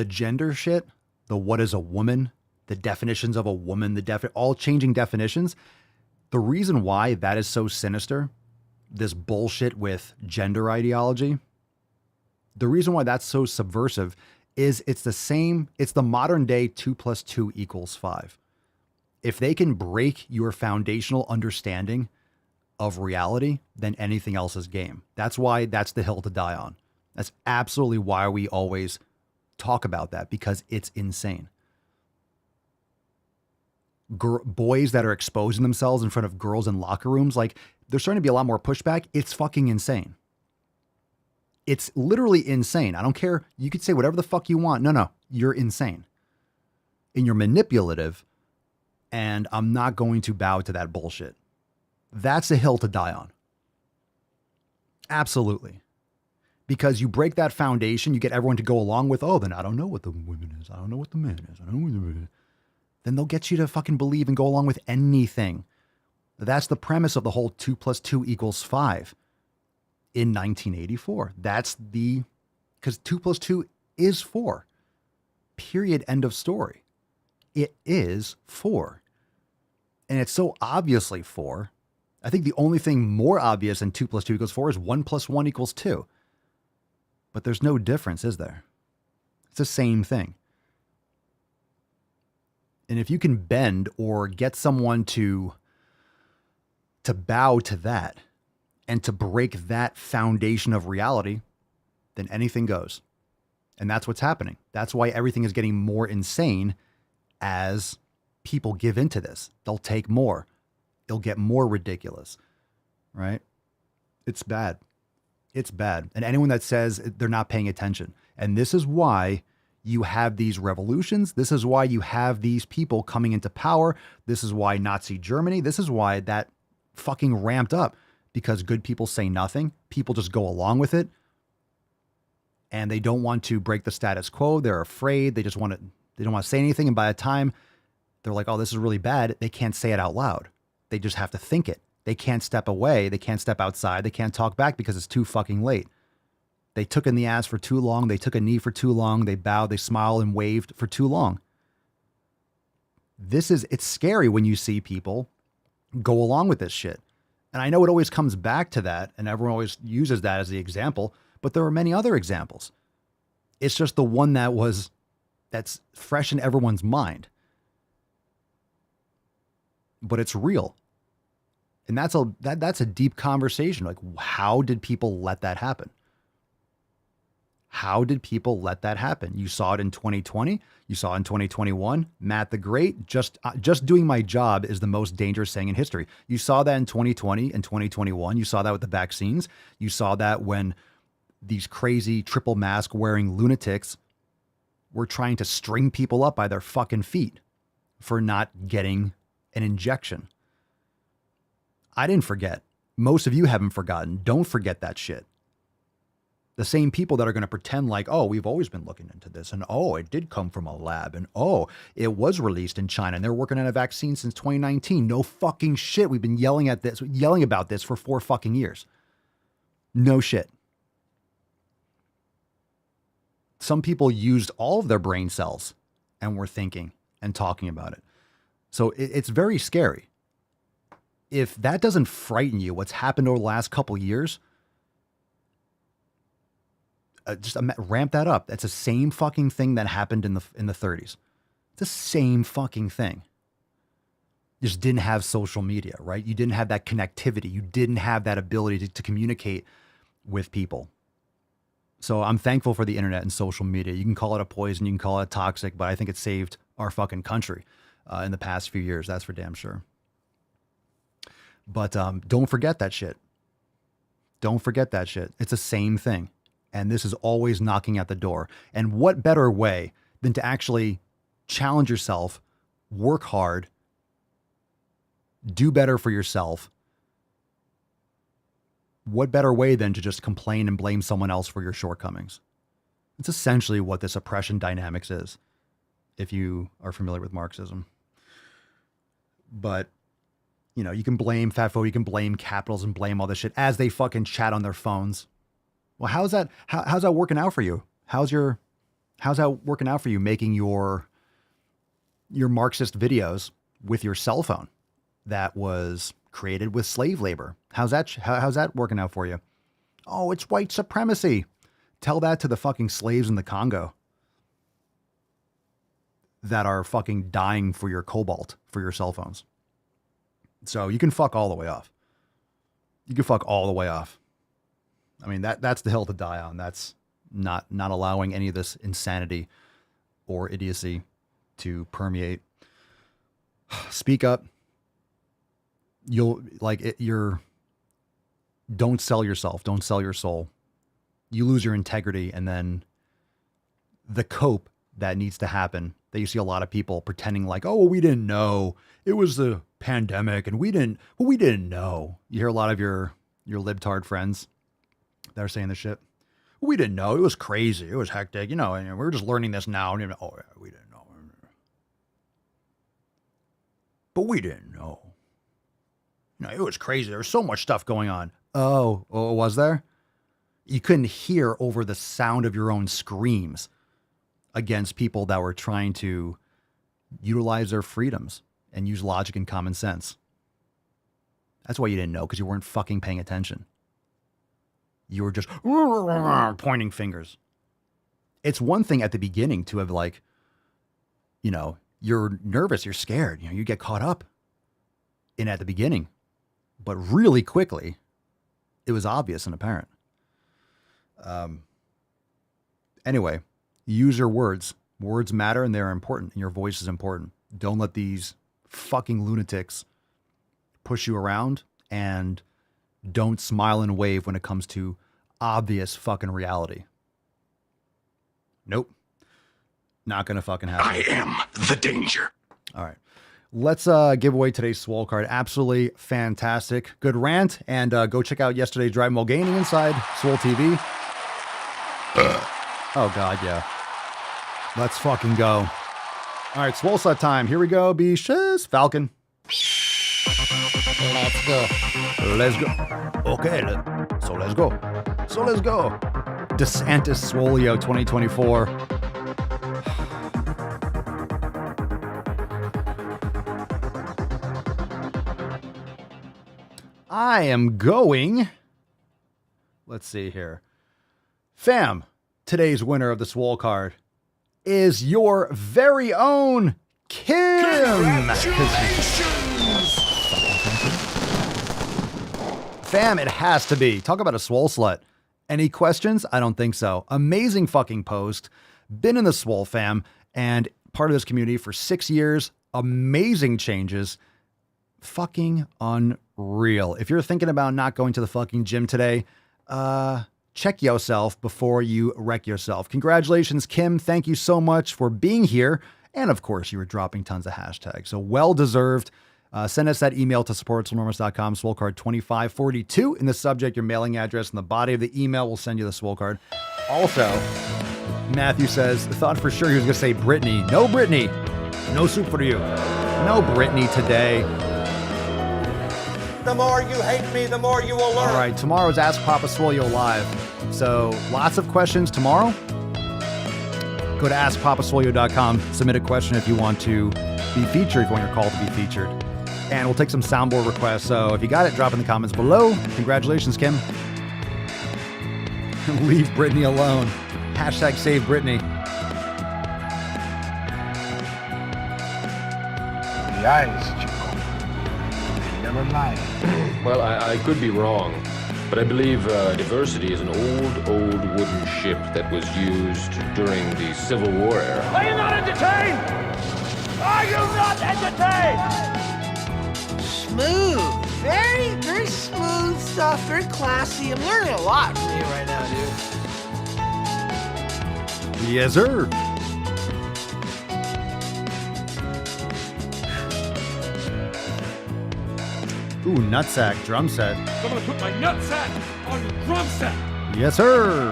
gender shit, the what is a woman, the definitions of a woman, all changing definitions. The reason why that is so sinister, this bullshit with gender ideology, the reason why that's so subversive is it's the modern day 2 + 2 = 5. If they can break your foundational understanding of reality, then anything else is game. That's why that's the hill to die on. That's absolutely why we always talk about that, because it's insane. Boys that are exposing themselves in front of girls in locker rooms, like, there's starting to be a lot more pushback. It's fucking insane. It's literally insane. I don't care. You could say whatever the fuck you want. No, you're insane. And you're manipulative. And I'm not going to bow to that bullshit. That's a hill to die on. Absolutely. Because you break that foundation, you get everyone to go along with, oh, then I don't know what the woman is. I don't know what the man is. I don't know what the man is. Then they'll get you to fucking believe and go along with anything. That's the premise of the whole 2 + 2 = 5 in 1984. Because 2 + 2 is 4. Period. End of story. It is 4. And it's so obviously 4. I think the only thing more obvious than 2 + 2 = 4 is 1 + 1 = 2. But there's no difference, is there? It's the same thing. And if you can bend or get someone to bow to that and to break that foundation of reality, then anything goes. And that's what's happening. That's why everything is getting more insane as people give into this. They'll take more. It'll get more ridiculous, right? It's bad. It's bad. And anyone that says they're not paying attention. And this is why you have these revolutions. This is why you have these people coming into power. This is why Nazi Germany, this is why that fucking ramped up, because good people say nothing. People just go along with it. And they don't want to break the status quo. They're afraid. They don't want to say anything. And by the time they're like, oh, this is really bad, they can't say it out loud. They just have to think it. They can't step away. They can't step outside. They can't talk back because it's too fucking late. They took in the ass for too long. They took a knee for too long. They bowed, they smiled and waved for too long. It's scary when you see people go along with this shit. And I know it always comes back to that, and everyone always uses that as the example, but there are many other examples. It's just the one that's fresh in everyone's mind. But it's real. And that's a deep conversation. Like, how did people let that happen? How did people let that happen? You saw it in 2020. You saw it in 2021. Matt the Great, just doing my job is the most dangerous thing in history. You saw that in 2020 and 2021. You saw that with the vaccines. You saw that when these crazy triple mask wearing lunatics were trying to string people up by their fucking feet for not getting an injection. I didn't forget. Most of you haven't forgotten. Don't forget that shit. The same people that are going to pretend like, oh, we've always been looking into this, and oh, it did come from a lab, and oh, it was released in China, and they're working on a vaccine since 2019. No fucking shit. We've been yelling about this for 4 fucking years. No shit. Some people used all of their brain cells and were thinking and talking about it. So it's very scary. If that doesn't frighten you, what's happened over the last couple years, just ramp that up. That's the same fucking thing that happened in the 30s. It's the same fucking thing. You just didn't have social media, right? You didn't have that connectivity. You didn't have that ability to communicate with people. So I'm thankful for the internet and social media. You can call it a poison, you can call it toxic, but I think it saved our fucking country in the past few years. That's for damn sure. But don't forget that shit. Don't forget that shit. It's the same thing. And this is always knocking at the door. And what better way than to actually challenge yourself, work hard, do better for yourself. What better way than to just complain and blame someone else for your shortcomings? It's essentially what this oppression dynamics is, if you are familiar with Marxism. But, you know, you can blame fatphobia, you can blame capitalism, blame all this shit as they fucking chat on their phones. Well, how's that working out for you? How's that working out for you making your Marxist videos with your cell phone that was created with slave labor? How's that working out for you? Oh, it's white supremacy. Tell that to the fucking slaves in the Congo that are fucking dying for your cobalt, for your cell phones. So you can fuck all the way off. You can fuck all the way off. I mean, that's the hill to die on. That's not allowing any of this insanity or idiocy to permeate. Speak up. Don't sell yourself. Don't sell your soul. You lose your integrity, and then the cope that needs to happen, that you see a lot of people pretending like, oh, we didn't know it was the pandemic and we didn't know. You hear a lot of your libtard friends that are saying this shit. We didn't know. It was crazy. It was hectic, you know, and we're just learning this now. Oh, yeah, we didn't know. But we didn't know. You know, it was crazy. There was so much stuff going on. Oh, was there? You couldn't hear over the sound of your own screams against people that were trying to utilize their freedoms and use logic and common sense. That's why you didn't know, because you weren't fucking paying attention. You were just pointing fingers. It's one thing at the beginning to have, like, you know, you're nervous, you're scared, you know, you get caught up in at the beginning, but really quickly it was obvious and apparent. Anyway, use your words. Words matter and they're important, and your voice is important. Don't let these fucking lunatics push you around, and don't smile and wave when it comes to obvious fucking reality. Nope. Not gonna fucking happen. I am the danger. All right. Let's give away today's Swole card. Absolutely fantastic. Good rant. And go check out yesterday's Drive Mulganey inside Swole TV. Oh, God, yeah. Let's fucking go. All right, Swole set time. Here we go, Beaches. Falcon. Let's go. Let's go. Okay, so let's go. So let's go. DeSantis Swolio 2024. I am going. Let's see here. Fam, today's winner of the Swole card is your very own Kim. Fam, it has to be. Talk about a Swole slut. Any questions? I don't think so. Amazing fucking post. Been in the Swole fam and part of this community for 6 years. Amazing changes. Fucking unreal. If you're thinking about not going to the fucking gym today, check yourself before you wreck yourself. Congratulations, Kim. Thank you so much for being here. And of course, you were dropping tons of hashtags. So well deserved. Send us that email to support@swolenormous.com, Swolecard 2542. In the subject, your mailing address, and the body of the email will send you the Swole card. Also, Matthew says, thought for sure he was going to say Brittany. No, Brittany. No soup for you. No Brittany today. The more you hate me, the more you will learn. All right, tomorrow's Ask Papa Swolio Live. So lots of questions tomorrow. Go to AskPapaSwolio.com. Submit a question if you want to be featured, if you want your call to be featured. And we'll take some soundboard requests. So if you got it, drop in the comments below. Congratulations, Kim. Leave Brittany alone. Hashtag save Brittany. The eyes, Chico. They never lie. Well, I could be wrong, But I believe diversity is an old wooden ship that was used during the Civil War era. Are you not entertained? Are you not entertained? Smooth. Very, very smooth stuff. Very classy. I'm learning a lot from you right now, dude. Yes, sir. Ooh, nutsack drum set. I'm gonna put my nutsack on your drum set. Yes, sir.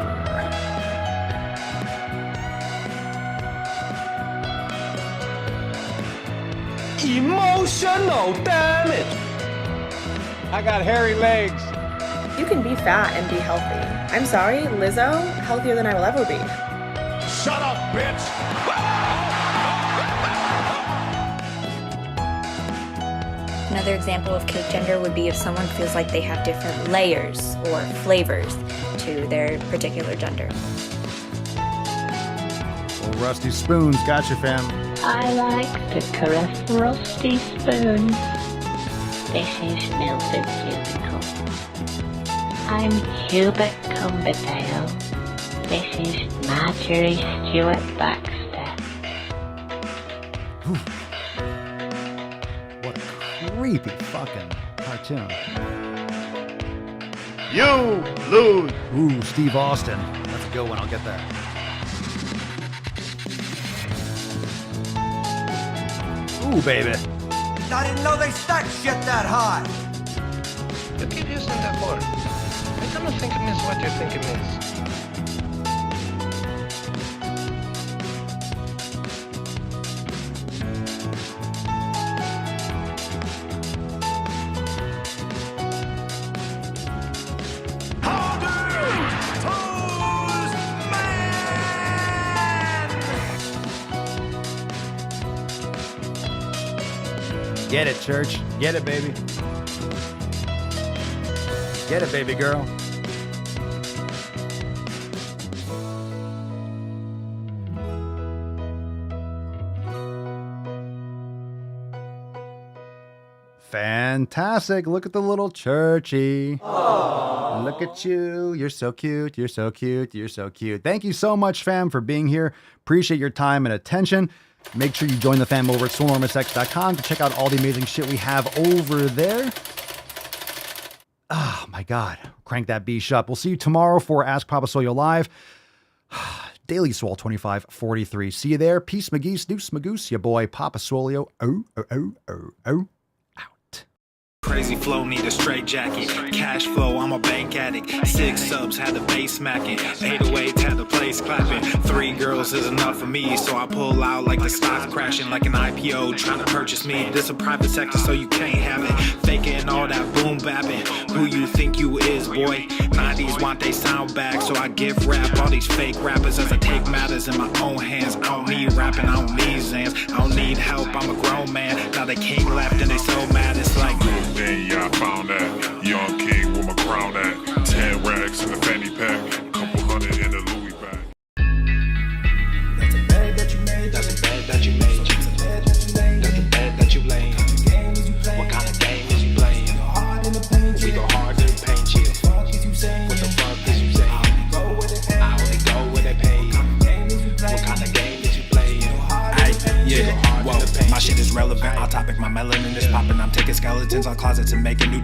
Emotional damage. I got hairy legs. You can be fat and be healthy. I'm sorry, Lizzo, healthier than I will ever be. Shut up, bitch. Another example of cake gender would be if someone feels like they have different layers or flavors to their particular gender. Old Rusty Spoons, gotcha, fam. I like to caress rusty spoons. This is Milford Cubicle. I'm Hubert Cumberdale. This is Marjorie Stewart Baxter. What a creepy fucking cartoon. You lose. Ooh, Steve Austin. That's a good one. I'll get that. Ooh, baby. I didn't know they stacked shit that high. You keep using that word. I don't think it means what you think it means. Get it, church. Get it, baby. Get it, baby girl. Fantastic. Look at the little churchy. Aww. Look at you. You're so cute. You're so cute. You're so cute. Thank you so much, fam, for being here. Appreciate your time and attention. Make sure you join the fam over at swolenormousx.com to check out all the amazing shit we have over there. Oh, my God. Crank that beach up. We'll see you tomorrow for Ask Papa Swolio Live. Daily Swole 2543. See you there. Peace, McGeese, Deuce, Magoose, your boy, Papa Swolio. Oh. Crazy flow, need a straight jacket. Cash flow, I'm a bank addict. 6 subs, had the bass smacking. 808, had the place clapping. 3 girls is enough for me, so I pull out like the stock crashing, like an IPO trying to purchase me. This a private sector, so you can't have it. Faking all that boom bapping. Who you think you is, boy? 90s want they sound back, so I give rap all these fake rappers as I take matters in my own hands. I don't need rapping, I don't need Zans. I don't need help, I'm a grown man. Now they can't laugh and they so mad, it's like then yeah, I found that young king with my crown at 10 racks in the fanny pack, couple hundred in the Louis bag. That's a bed that you made. That's a bed that you made. That's the bed that you laid. What kind of game is you playing? We go hard to paint you. What the fuck is you saying? I only go where they pay. What kind of game is you playing? Yeah, whoa, my shit is relevant. Our topic, my melanin is popping. I'm taking skeletons on closets and making new